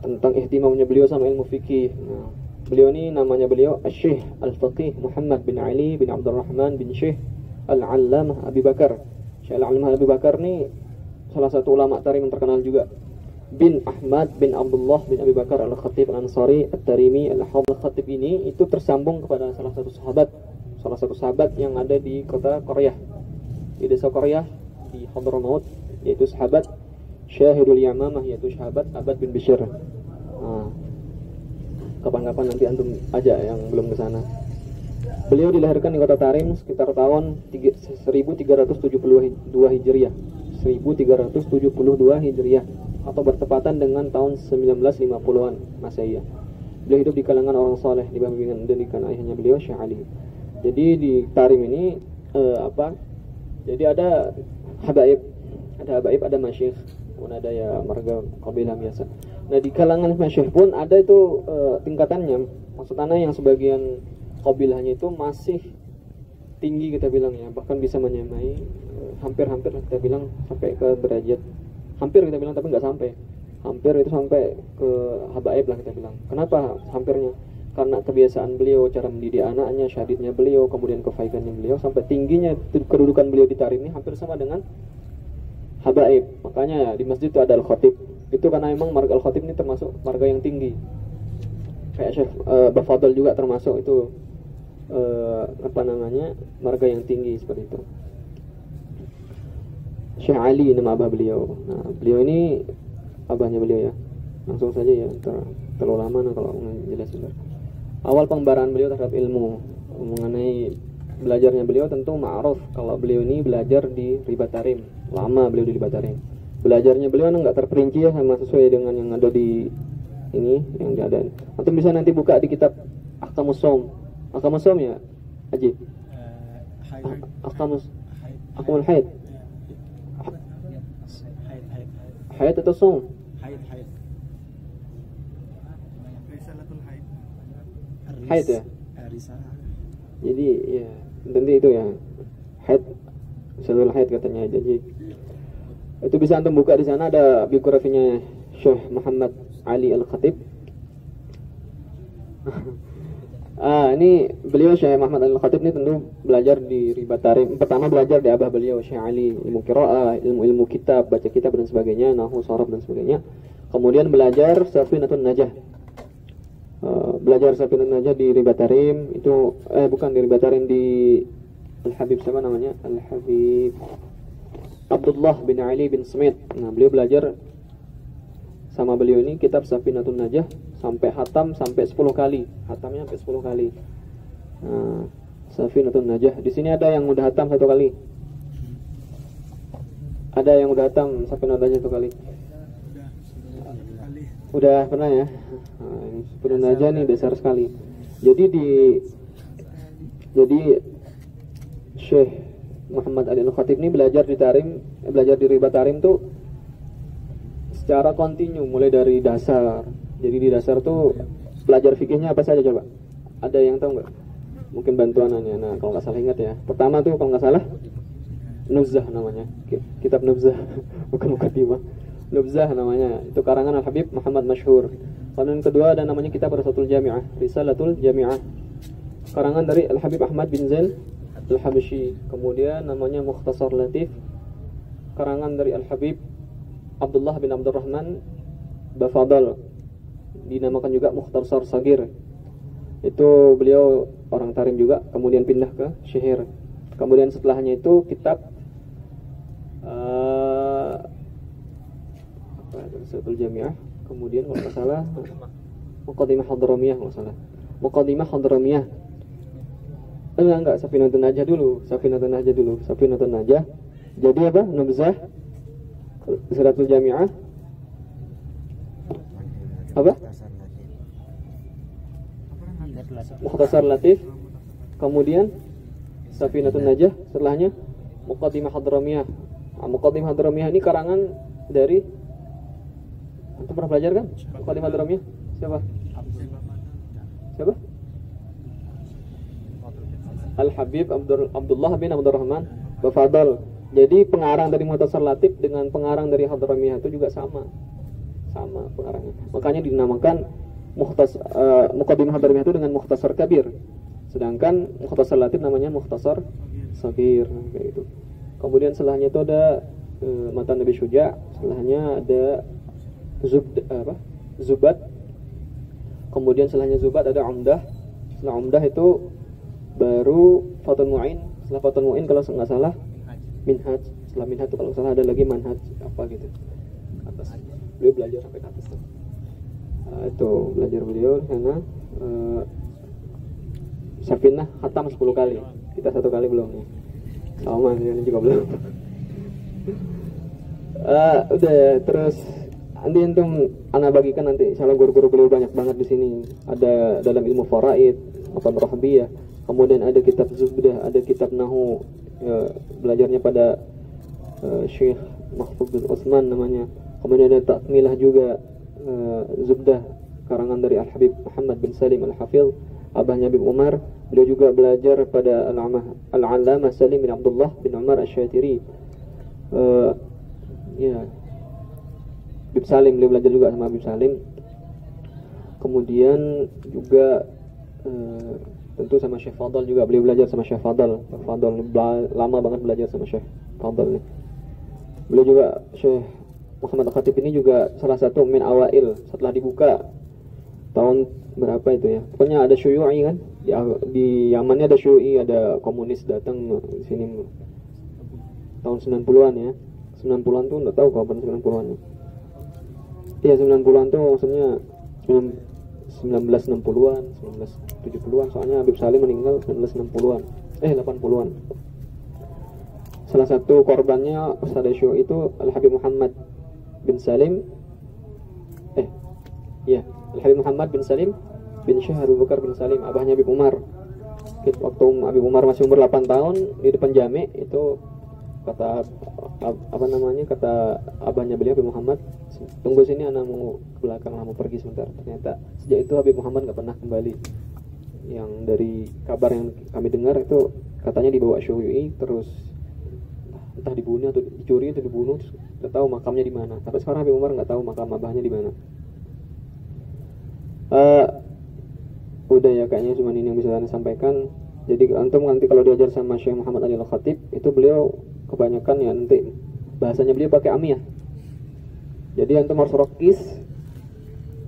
[SPEAKER 4] tentang ihtimamnya beliau sama ilmu fikih. Nah, beliau ini namanya beliau Syekh Al-Faqih Muhammad bin Ali bin Abdurrahman bin Syekh Al-Allamah Abi Bakar. Syekh Al-Allamah Abi Bakar ini salah satu ulama Tarim yang terkenal juga. Bin Ahmad bin Abdullah bin Abi Bakar Al-Khatib Al-Ansari At-Tarimi Al-Khatib ini itu tersambung kepada salah satu sahabat yang ada di kota Korea, di desa Korea di Hadramaut, yaitu sahabat Syahidul Yamamah, yaitu sahabat Abbad bin Bishr. Nah, kapan-kapan nanti antum aja yang belum ke sana. Beliau dilahirkan di kota Tarim sekitar tahun 1372 Hijriah. 1372 Hijriah atau bertepatan dengan tahun 1950-an Masehi. Beliau hidup di kalangan orang soleh, di bawah bimbingan pendidikan ayahnya beliau, Syekh Ali. Jadi di Tarim ini Jadi ada habaib, ada masyikh, pun ada ya marga kabilah biasa. Nah di kalangan masyikh pun ada itu tingkatannya. Maksudnya yang sebagian kabilahnya itu masih tinggi kita bilang ya, bahkan bisa menyamai hampir-hampir kita bilang sampai ke derajat, hampir kita bilang tapi nggak sampai, hampir itu sampai ke habaib lah kita bilang. Kenapa hampirnya? Karena kebiasaan beliau, cara mendidik anaknya, syadidnya beliau, kemudian kefaikannya beliau, sampai tingginya kedudukan beliau di Tarim ini hampir sama dengan habaib. Makanya di masjid itu ada al-khatib. Itu karena memang marga al-khatib ini termasuk marga yang tinggi. Kayak Syekh Bafadl juga termasuk itu marga yang tinggi seperti itu. Syekh Ali nama abah beliau. Nah, beliau ini abahnya beliau ya. Langsung saja ya, terlalu lama nah kalau menjelaskan. Awal pengembaraan beliau terhadap ilmu, mengenai belajarnya beliau tentu ma'ruf kalau beliau ini belajar di Ribat Tarim. Lama beliau di Ribat Tarim. Belajarnya beliau enggak terperinci ya, sama sesuai dengan yang ada di ini yang ada. Atau bisa nanti buka di kitab Ahkamus Shaum. Ahkamus Shaum ya, Haji. Ahkamul Haid. Haid atau Shaum? Haid ya. Jadi ya nanti itu ya haid, Risalah Haid katanya. Jadi itu bisa antum buka di sana, ada biografinya Syekh Muhammad Ali Al-Khatib. Ini beliau Syekh Muhammad Ali Al-Khatib ini tentu belajar di Ribat Tarim. Pertama belajar di abah beliau Syekh Ali, ilmu qiraah, ilmu kitab, baca kitab dan sebagainya, nahwu, sharaf dan sebagainya. Kemudian belajar Safinatun Najah. Belajar Safinatun Najah di Ribat Tarim itu bukan di Ribat Tarim, di Al-Habib siapa namanya? Al-Habib Abdullah bin Ali bin Smith. Nah, beliau belajar sama beliau ini kitab Safinatun Najah sampai hatam sampai 10 kali. Hatamnya sampai 10 kali. Nah, Safinatun Najah. Di sini ada yang udah hatam 1 kali. Ada yang udah hatam Safinatun Najah 1 kali. Udah pernah ya? Nah, ini Safinatun Najah nih besar sekali. Jadi Syekh Muhammad Ali Al-Khatib ini belajar di Ribat Tarim tuh secara kontinu mulai dari dasar. Jadi di dasar tuh belajar fikihnya apa saja coba? Ada yang tahu nggak? Mungkin bantuanannya. Nah kalau nggak salah ingat ya. Pertama tuh kalau nggak salah Nubzah namanya. Kitab Nubzah bukan Muqaddimah. Nubzah namanya. Itu karangan Al-Habib Muhammad Masyhur. Lalu yang kedua ada namanya kitab Risalatul Jami'ah. Risalatul Jami'ah. Karangan dari Al-Habib Ahmad bin Zain Al-Habsyi. Kemudian namanya Mukhtasar Latif. Karangan dari Al-Habib Abdullah bin Abdurrahman Bafadl. Dinamakan juga Mukhtasar Sagir. Itu beliau orang Tarim juga, kemudian pindah ke Syihir. Kemudian setelahnya itu kitab Risalatul Jami'ah. Kemudian kalau nggak salah Muqaddimah Hadramiyah, kalau salah Muqaddimah Hadramiyah. Enggak, Safinatun Najah dulu. Safinatun Najah. Jadi apa? Nubzah, Risalatul Jami'ah, apa? Mukhtasar Latif. Kemudian Safinatun Najah. Setelahnya Muqaddimah Hadramiyah. Muqaddimah Hadramiyah ini karangan dari, antum pernah belajar kan? Muqaddimah Hadramiyah siapa? Al-Habib Abdullah bin Abdurrahman Bafadl. Jadi pengarang dari Mukhtasar Latif dengan pengarang dari Hadramiyah itu juga sama pengarangnya. Makanya dinamakan Muqaddimah Hadramiyah itu dengan Mukhtasar Kabir. Sedangkan Mukhtasar Latif namanya Mukhtasar Sagir kayak gitu. Kemudian setelahnya itu ada Matan Nabi Syuja', setelahnya ada Zubat. Kemudian setelahnya Zubat ada Umdah. Setelah Umdah itu baru Fathul Mu'in. Setelah Fathul Mu'in kalau nggak salah Minhaj. Setelah Minhaj itu kalau nggak salah ada lagi Manhaj apa gitu. ke atas. Beliau belajar sampai ke atas tuh. Itu belajar beliau di sana. Safinah khatam 10 kali. Kita 1 kali belum nih. Sama ini juga belum. Udah terus nanti antum ana bagikan nanti insyaallah guru-guru beliau banyak banget di sini. Ada dalam ilmu faraid, matan rahbiyah, kemudian ada kitab zubdah, ada kitab nahu, belajarnya pada Syekh Mahfuz bin Utsman namanya. Kemudian ada takmilah juga, zubdah karangan dari Al-Habib Muhammad bin Salim Al-Hafidh, abahnya Habib Umar. Beliau juga belajar pada Al-Allamah Salim bin Abdullah bin Umar Asy-Syatiri. Habib Salim, beliau belajar juga sama Habib Salim. Kemudian juga tentu sama Syekh Fadl juga, beliau belajar sama Syekh Fadl. Lama banget belajar sama Syekh Fadl nih. Beliau juga Syekh Muhammad Al-Khatib ini juga salah satu min awail setelah dibuka tahun berapa itu ya. Pokoknya ada Syuyu'i kan di Yamannya, ada Syuyu'i, ada komunis datang di sini tahun 90-an ya. 90-an tuh enggak tahu kapan 90-an. Iya 90-an tuh maksudnya 1960-an, 1970-an, soalnya Habib Salim meninggal 1960-an, 80-an. Salah satu korbannya Ustaz Syuyu'i itu Al-Habib Muhammad bin Salim Al-Habib Muhammad bin Salim bin Syekh Abu Bakar bin Salim, abahnya Habib Umar. Waktu Habib Umar masih umur 8 tahun di depan jami itu kata abahnya beliau Habib Muhammad, tunggu sini anak mau ke belakang, mau pergi sebentar. Ternyata sejak itu Habib Muhammad nggak pernah kembali. Yang dari kabar yang kami dengar itu katanya dibawa Syuyu'i terus entah dibunuh atau dicuri atau dibunuh, terus nggak tahu makamnya di mana. Sampai sekarang Habib Umar nggak tahu makam abahnya di mana. Udah ya kayaknya cuma ini yang bisa saya sampaikan. Jadi antum nanti kalau diajar sama Syekh Muhammad Ali Al-Khatib itu beliau kebanyakan ya nanti bahasanya beliau pakai amiyah. Jadi antum harus rokis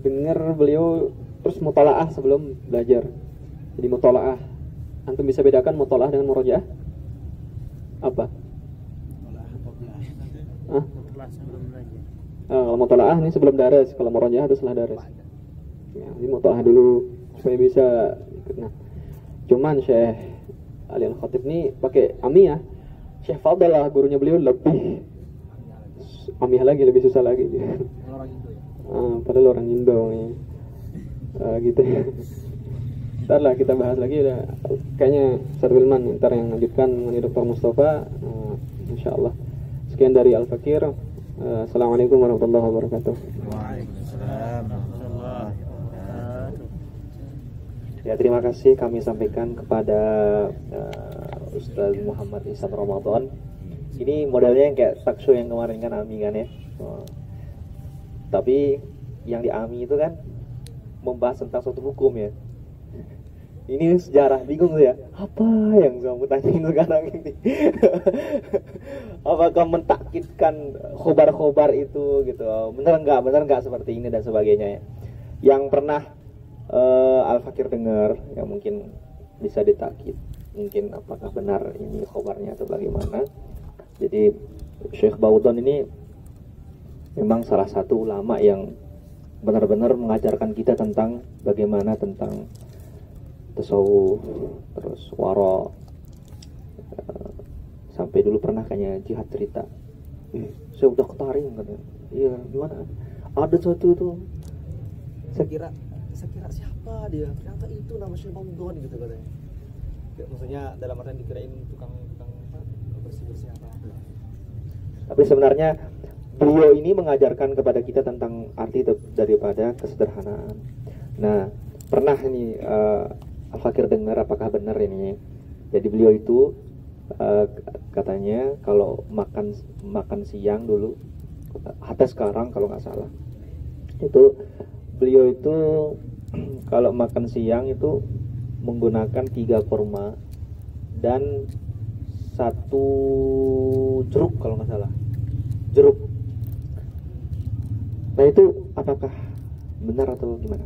[SPEAKER 4] dengar beliau terus mutalaah sebelum belajar. Jadi mutalaah, antum bisa bedakan mutalaah dengan murojaah apa? Kalau mutalaah ini sebelum daras, kalau murojaah itu setelah daras. Ya, ini mutalaah dulu supaya bisa ikut. Nah, cuman Syekh Ali Al-Khatib ini pakai amiyah. Syekh Fadl lah gurunya beliau lebih amiyah lagi, lebih susah lagi dia. Padahal orang Indo nih. Gitu ya. Ntar lah kita bahas lagi udah. Kayaknya Ustaz Wilman ntar yang lanjutkan dengan Dr. Mustafa. Insyaallah. Sekian dari Al-Fakir. Assalamualaikum warahmatullahi wabarakatuh.
[SPEAKER 2] Waalaikumsalam warahmatullahi wabarakatuh.
[SPEAKER 3] Ya, terima kasih kami sampaikan kepada Ustaz Muhammad Ihsan Ramadan. Ini modelnya yang kayak talkshow yang kemarin kan Ami kan ya. Tapi yang di Ami itu kan membahas tentang suatu hukum ya. Ini sejarah, bingung ya. Apa yang kamu tanyain sekarang ini? Apakah mentakkidkan khobar-khobar itu gitu? Bener nggak seperti ini dan sebagainya ya. Yang pernah Al-Fakir dengar yang mungkin bisa ditakkid, mungkin apakah benar ini khobarnya atau bagaimana. Jadi Syekh Baudon ini memang salah satu ulama yang benar-benar mengajarkan kita tentang bagaimana tentang tasawuf, terus wara, sampai dulu pernah kayaknya jihad cerita. Saya udah ketaring katanya. Iya, gimana? Ada suatu tuh. Saya kira siapa dia? Ternyata itu nama Syekh Baudon gitu katanya. Maksudnya dalam artian dikirain tukang bersih-bersih apa. Tapi sebenarnya beliau ini mengajarkan kepada kita tentang arti daripada kesederhanaan. Nah, pernah ini Al-Fakir dengar apakah benar ini. Jadi beliau itu katanya kalau makan siang dulu, atau sekarang kalau nggak salah, itu beliau itu kalau makan siang itu menggunakan 3 kurma dan 1 jeruk kalau nggak salah, jeruk. Nah itu apakah benar atau gimana?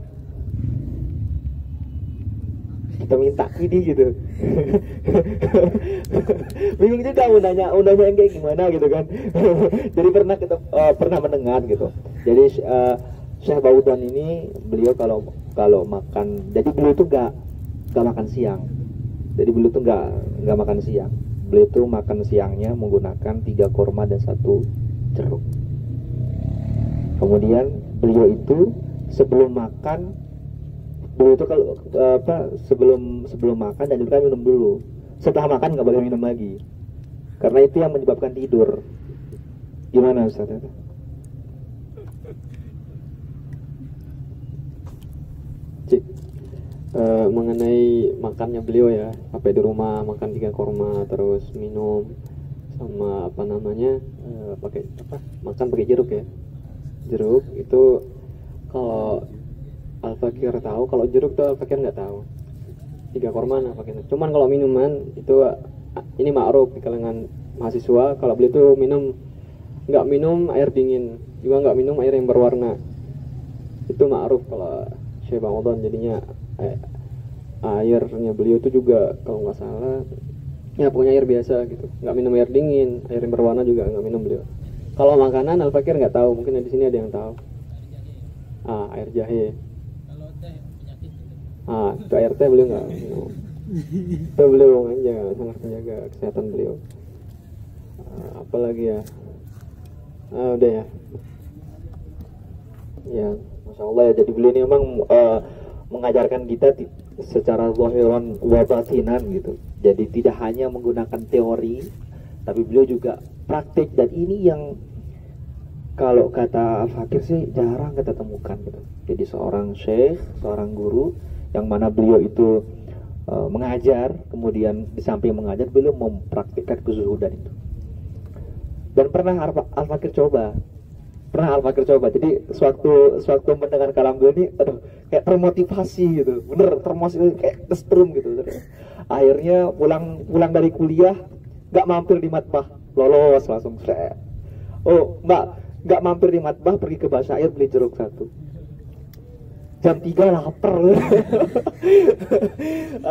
[SPEAKER 3] Kita minta ini gitu. Bingung juga mau nanya yang kayak gimana gitu kan. Jadi pernah kita pernah mendengar gitu. Jadi Syekh Baudan ini beliau kalau makan, jadi beliau tuh gak makan siang. Jadi beliau tuh gak makan siang. Beliau tuh makan siangnya menggunakan 3 kurma dan 1 jeruk. Kemudian beliau itu sebelum makan, beliau itu kalau sebelum makan dan juga minum dulu. Setelah makan nggak boleh minum lagi, karena itu yang menyebabkan tidur. Gimana Ustaz?
[SPEAKER 4] Cik, mengenai makannya beliau ya, sampai di rumah makan 3 kurma terus minum sama apa namanya makan pakai jeruk ya. Jeruk itu kalau Al-Fakir tahu, kalau jeruk tuh Al-Fakir nggak tahu. 3 kurma Al-Fakir. Cuman kalau minuman itu ini ma'ruf di kalangan mahasiswa, kalau beliau tuh nggak minum air dingin, juga nggak minum air yang berwarna. Itu ma'ruf kalau Syekh Ramadan, jadinya airnya beliau itu juga kalau nggak salah ya pokoknya air biasa gitu, nggak minum air dingin, air yang berwarna juga nggak minum beliau. Kalau makanan Al-Fakir nggak tahu, mungkin di sini ada yang tahu. Air jahe. Itu air teh beliau nggak minum. Itu beliau sangat menjaga kesehatan beliau. Apalagi ya, udah ya.
[SPEAKER 3] Ya, Masya Allah ya. Jadi beliau ini memang mengajarkan kita secara zahiran wa batinan gitu. Jadi tidak hanya menggunakan teori, tapi beliau juga praktik, dan ini yang kalau kata Al-Fakir sih jarang kita temukan gitu. Jadi seorang syekh, seorang guru yang mana beliau itu mengajar, kemudian di samping mengajar beliau mempraktikkan kezuhudan itu. Dan pernah Al-Fakir coba. Jadi sewaktu mendengar kalam beliau ini, kayak termotivasi gitu, bener termotivasi, kayak kesetrum gitu. Akhirnya pulang dari kuliah, nggak mampir di matbah, lolos langsung. Nggak mampir di matbah, pergi ke Basyair beli jeruk 1. Jam 3 lapar.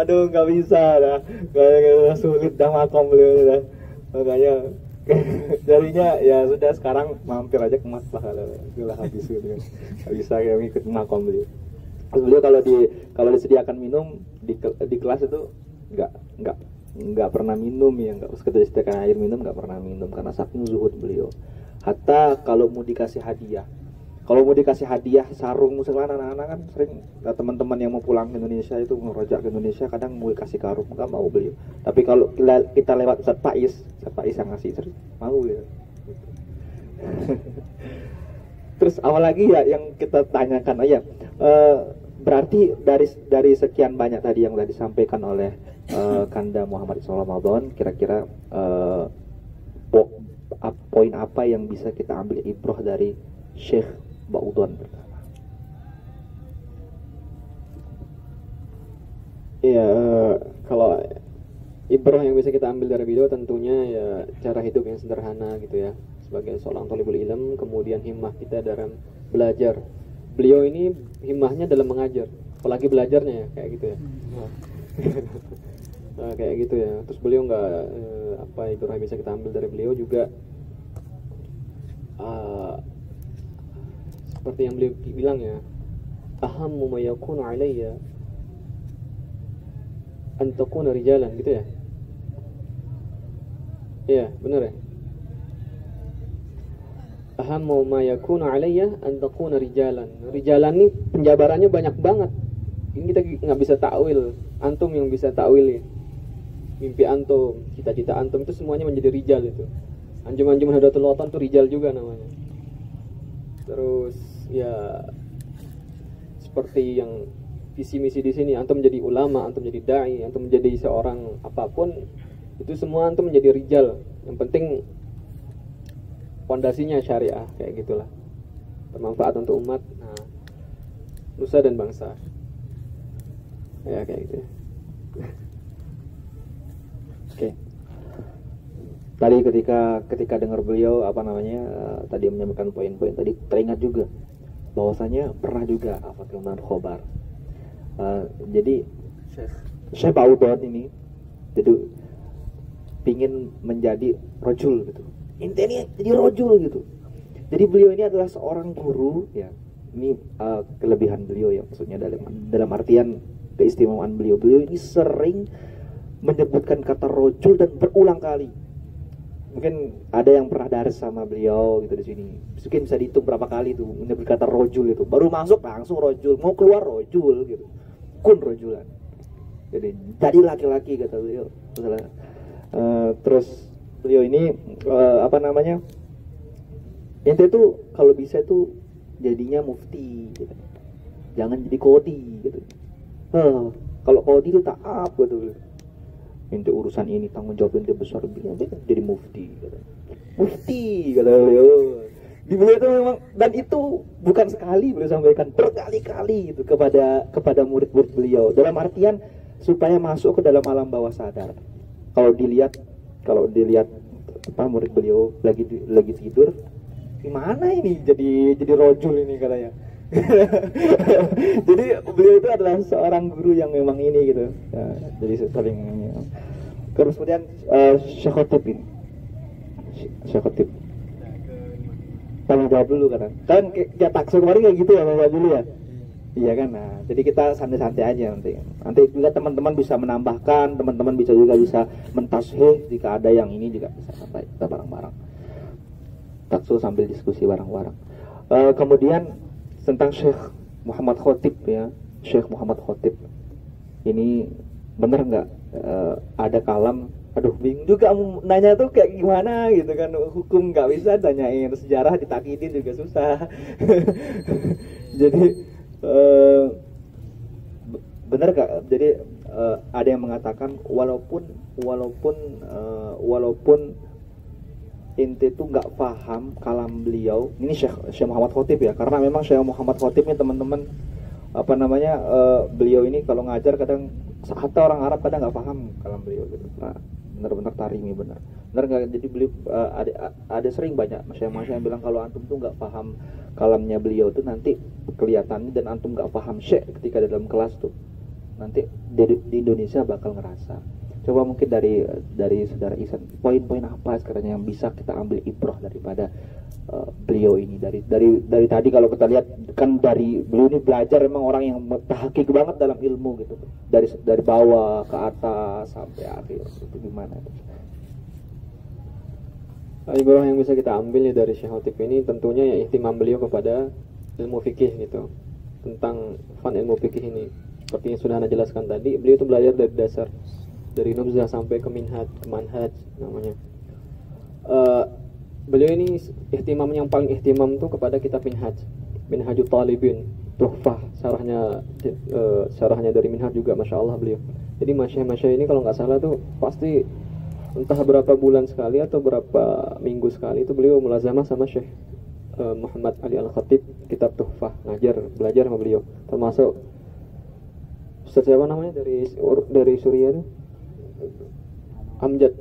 [SPEAKER 3] Aduh, nggak bisa dah, sulit dah makom beliau dah. Makanya jadinya ya sudah, sekarang mampir aja ke matbah lah, habis gitu kan. Nggak bisa kayak ngikut makom beliau. Terus beliau kalau disediakan minum di kelas itu nggak pernah minum ya, nggak usah disediakan air minum, nggak pernah minum karena saking zuhud beliau. Hatta kalau mau dikasih hadiah sarung, misalnya anak-anak kan sering, teman-teman yang mau pulang ke Indonesia itu ngerojak ke Indonesia kadang mau dikasih karung, nggak mau beliau. Tapi kalau kita lewat Ustaz Faiz yang ngasih sering mau beliau. Terus awal lagi ya yang kita tanyakan aja, berarti dari sekian banyak tadi yang sudah disampaikan oleh Kanda Muhammad Ramadan, kira-kira poin apa yang bisa kita ambil ibrah dari Syekh Baudan pertama?
[SPEAKER 4] Iya, kalau ibrah yang bisa kita ambil dari beliau tentunya ya cara hidup yang sederhana gitu ya, sebagai seorang thalibul ilm, kemudian himmah kita dalam belajar. Beliau ini himmahnya dalam mengajar, apalagi belajarnya ya kayak gitu ya. Kayak gitu ya. Terus beliau nggak ibrah yang bisa kita ambil dari beliau juga, seperti yang beliau bilang ya, ahammu ma yakunu alayya an takuna rijalan, gitu ya. Iya, benar ya. Ahammu ma yakunu alayya an takuna rijalan. Rijalan ini penjabarannya banyak banget. Ini kita nggak bisa takwil. Antum yang bisa takwil ya. Mimpi antum, cita-cita antum itu semuanya menjadi rijal itu. Anjum-anjum Hadatul Watan itu rijal juga namanya. Terus ya seperti yang visi misi di sini, antum menjadi ulama, antum menjadi dai, antum menjadi seorang apapun, itu semua antum menjadi rijal. Yang penting fondasinya syariah, kayak gitulah, bermanfaat untuk umat, nusa dan bangsa, ya kayak gitu.
[SPEAKER 3] Oke. Tadi ketika dengar beliau tadi menyampaikan poin-poin tadi, teringat juga bahwasanya pernah juga Al-Fakir Khobar. Jadi Syekh Baudan ini Jadi pingin menjadi rojul gitu. Intinya jadi rojul gitu. Jadi beliau ini adalah seorang guru ya. Ini kelebihan beliau ya, maksudnya dalam artian keistimewaan beliau. Beliau ini sering menyebutkan kata rojul dan berulang kali. Mungkin ada yang pernah daris sama beliau gitu di sini. Mungkin bisa dihitung berapa kali tuh menyebut kata rojul itu. Baru masuk langsung rojul, mau keluar rojul gitu. Kun rojulan. Jadi laki-laki kata beliau. Terus beliau ini ente tuh kalau bisa tuh jadinya mufti gitu. Jangan jadi kodi gitu. Kalau kodi itu taat gitu. Ente urusan ini tanggung jawab ente besar, jadi mufti gitu. Mufti kata beliau. Di beliau itu memang, dan itu bukan sekali beliau sampaikan, berkali-kali gitu kepada murid-murid beliau. Dalam artian supaya masuk ke dalam alam bawah sadar. Kalau dilihat murid beliau lagi tidur, gimana ini jadi rojul ini katanya. Jadi beliau itu adalah seorang guru yang memang ini gitu ya, jadi saling ini. Kemudian Syekh Khotib ini, Syekh Khotib tanggung jawab dulu kan kayak takso kemarin kayak gitu ya Bapak dulu ya. Iya kan, nah jadi kita santai-santai aja nanti juga teman-teman bisa menambahkan, teman-teman bisa mentashih jika ada yang ini juga bisa sampai kita bareng-bareng takso sambil diskusi bareng-bareng. Kemudian tentang Syekh Muhammad Khotib ya, Syekh Muhammad Khotib ini bener nggak ada kalam? Aduh bingung juga nanya tuh kayak gimana gitu kan, hukum nggak bisa tanyain, sejarah ditakidin juga susah. Jadi bener nggak? Jadi ada yang mengatakan walaupun ente tuh nggak paham kalam beliau, ini Syekh Muhammad Khotib ya, karena memang Syekh Muhammad Khotib ini teman-teman beliau ini kalau ngajar kadang hatta orang Arab kadang nggak paham kalam beliau gitu. Nah, benar-benar tarimi benar nggak. Jadi beliau ada sering banyak masyayikh yang bilang kalau antum tuh nggak paham kalamnya beliau tuh nanti kelihatannya, dan antum nggak paham syekh ketika dalam kelas tuh nanti di Indonesia bakal ngerasa. Coba mungkin dari saudara Ihsan, poin-poin apa sekarang yang bisa kita ambil ibrah daripada beliau ini dari tadi kalau kita lihat kan dari beliau ini belajar memang orang yang tahqiq banget dalam ilmu gitu, dari bawah ke atas sampai akhir itu gimana?
[SPEAKER 4] Ibrah yang bisa kita ambil ya dari Syekh Khotib ini tentunya ya ihtimam beliau kepada ilmu fikih gitu, tentang fan ilmu fikih ini. Seperti yang sudah Anda jelaskan tadi, beliau itu belajar dari dasar, dari nubzah sampai ke manhaj namanya. Beliau ini ihtimam yang paling ihtimam tuh kepada kitab Minhajut Talibin, Tuhfah, syarahnya dari Minhaj juga, masya Allah beliau. Jadi masyayikh ini kalau nggak salah tuh pasti entah berapa bulan sekali atau berapa minggu sekali itu beliau mulazamah sama Syekh Muhammad Ali Al-Khatib, kitab Tuhfah, belajar sama beliau. Termasuk Ustaz siapa namanya dari Suriah tuh,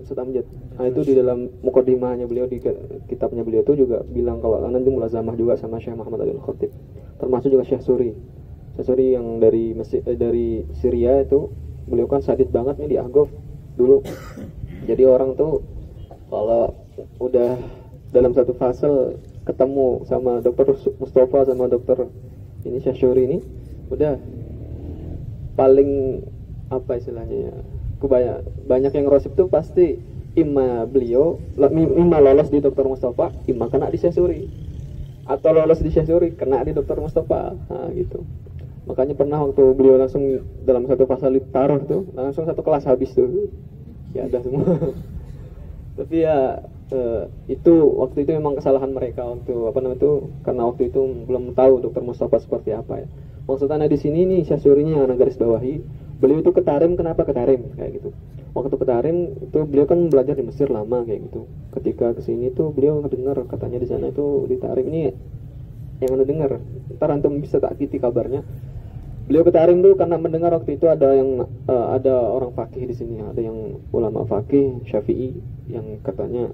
[SPEAKER 4] Ustaz Amjad. Nah itu di dalam mukaddimahnya beliau, di kitabnya beliau itu juga bilang kalau nanti mulazamah juga sama Syekh Muhammad Ali Al-Khatib. Termasuk juga Syekh Suri yang dari Syria itu, beliau kan sadid banget nih di Ahqaf dulu. Jadi orang tuh kalau udah dalam satu fase ketemu sama Dokter Mustafa sama Dokter ini Syekh Suri ini, udah paling apa istilahnya ya, banyak yang rosip tuh pasti imma lolos di Dokter Mustafa, imma kena di Syekh Suri, atau lolos di Syekh Suri kena di Dokter Mustafa. Nah gitu. Makanya pernah waktu beliau langsung dalam satu fase taruh tuh langsung satu kelas habis tuh ya ada semua. Tapi ya itu waktu itu memang kesalahan mereka karena waktu itu belum tahu Dokter Mustafa seperti apa ya. Maksudnya di sini nih Syekh Surinya yang garis bawahi, beliau itu ke Tarim. Kenapa ke Tarim kayak gitu? Waktu ke Tarim itu beliau kan belajar di Mesir lama kayak gitu. Ketika kesini tuh beliau ngedengar katanya di sana itu di Tarim ini yang Anda dengar. Ntar antum bisa takkiti kabarnya. Beliau ke Tarim dulu karena mendengar waktu itu ada orang fakih di sini, ada yang ulama fakih Syafi'i yang katanya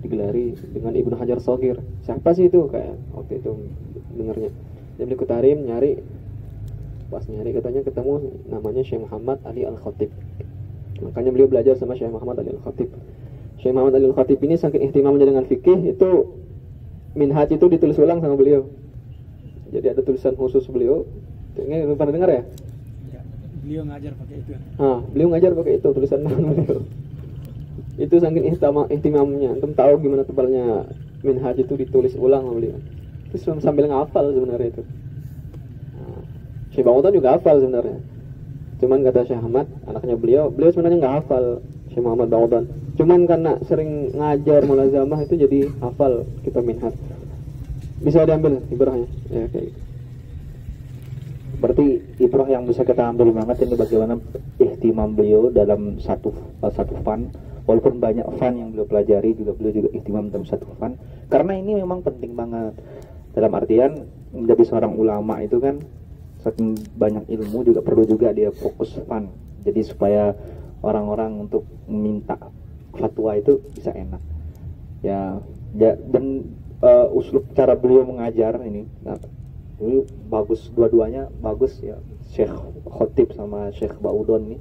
[SPEAKER 4] digelari dengan Ibnu Hajar Shaghir. Siapa sih itu kayak waktu itu dengarnya. Dia beli ke Tarim nyari, pas nyari katanya ketemu namanya Syekh Muhammad Ali Al-Khatib. Makanya beliau belajar sama Syekh Muhammad Ali Al-Khatib. Syekh Muhammad Ali Al-Khatib ini saking ihtimamnya dengan fikih, itu Minhaj itu ditulis ulang sama beliau. Jadi ada tulisan khusus beliau. Ini pernah dengar ya?
[SPEAKER 2] Beliau ngajar pakai itu.
[SPEAKER 4] Beliau ngajar pakai itu tulisan beliau. Itu saking ihtimamnya. Antum tahu gimana tebalnya Minhaj itu ditulis ulang sama beliau. Terus sambil ngafal sebenarnya itu. Syekh Bangautan juga hafal sebenarnya. Cuman kata Syekh Ahmad, anaknya beliau sebenarnya nggak hafal Syekh Muhammad Bangautan. Cuman karena sering ngajar mulazamah itu jadi hafal kitab Minhaj. Bisa diambil ibrahnya, ya kayak gitu.
[SPEAKER 3] Berarti ibrah yang bisa kita ambil banget ini bagaimana ihtimam beliau dalam satu fan. Walaupun banyak fan yang beliau pelajari, beliau juga ihtimam dalam satu fan. Karena ini memang penting banget. Dalam artian menjadi seorang ulama itu kan saking banyak ilmu juga perlu juga dia fokus fan. Jadi supaya orang-orang untuk meminta fatwa itu bisa enak. Ya dan uslub cara beliau mengajar ini bagus, dua-duanya bagus ya, Syekh Khatib sama Syekh Baudon nih.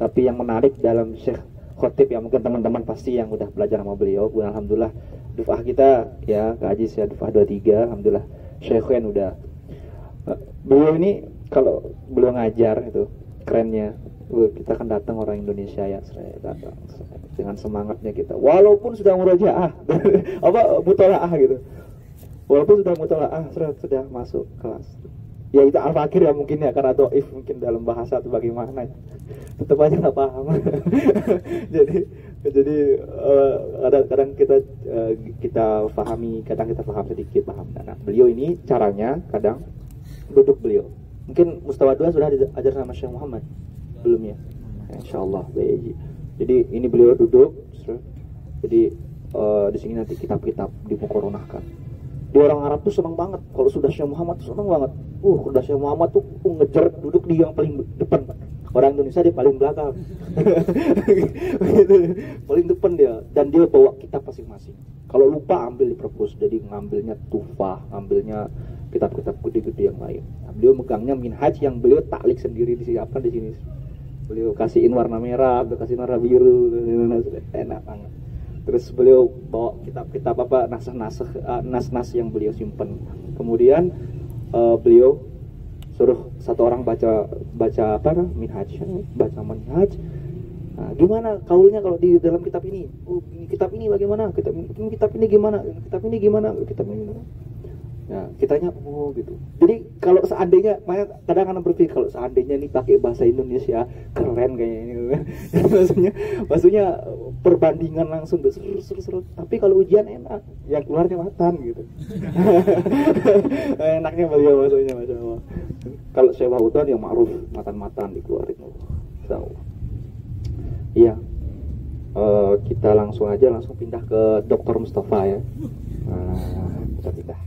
[SPEAKER 3] Tapi yang menarik dalam Syekh Khatib ya mungkin teman-teman pasti yang udah belajar sama beliau. Alhamdulillah dufah kita ya Kak Ajis ya, dufah 23 alhamdulillah Syekhen udah. Beliau ini kalau beliau ngajar itu kerennya, kita kan datang orang Indonesia ya, saya datang dengan semangatnya kita, walaupun sudah murojaah mutolaah gitu, walaupun sudah mutolaah sudah masuk kelas, ya itu al-fakir ya mungkin ya, karena doif mungkin dalam bahasa atau bagaimana ya, tetap aja nggak paham. jadi kadang kita pahami, kadang kita paham sedikit paham. Nah beliau ini caranya kadang duduk beliau. Mungkin Mustawa 2 sudah diajar sama Syekh Muhammad belum ya? Insyaallah. Jadi ini beliau duduk. Jadi di sini nanti kitab-kitab dimukoronahkan. Di orang Arab tuh senang banget kalau sudah Syekh Muhammad tuh senang banget. Sudah Syekh Muhammad tuh ngejar duduk di yang paling depan. Orang Indonesia di paling belakang. Gitu. Paling depan dia, dan dia bawa kitab masing-masing. Kalau lupa ambil di perpus. Jadi ngambilnya Tufah, ngambilnya kitab-kitab gede-gede yang lain. Nah, beliau megangnya Minhaj yang beliau taklik sendiri disiapkan di sini. Beliau kasihin warna merah, beliau kasihin warna biru, enak banget. Terus beliau bawa kitab-kitab nas-nas yang beliau simpan. Kemudian beliau suruh satu orang baca Minhaj, baca Minhaj. Nah, gimana kaulnya kalau di dalam kitab ini? Kitab ini bagaimana? Kitab ini gimana? Kitab ini gimana? Nah, kitanya gitu. Jadi kalau seandainya, kadang-kadang berpikir kalau seandainya ini pakai bahasa Indonesia keren kayaknya ini. maksudnya perbandingan langsung seru. Tapi kalau ujian enak, yang keluarnya matan gitu. Enaknya beliau maksudnya, masya Allah. Kalau saya bahutan yang ma'ruf matan dikeluarin. So, iya. Kita langsung pindah ke Dr. Mustafa ya. Kita pindah.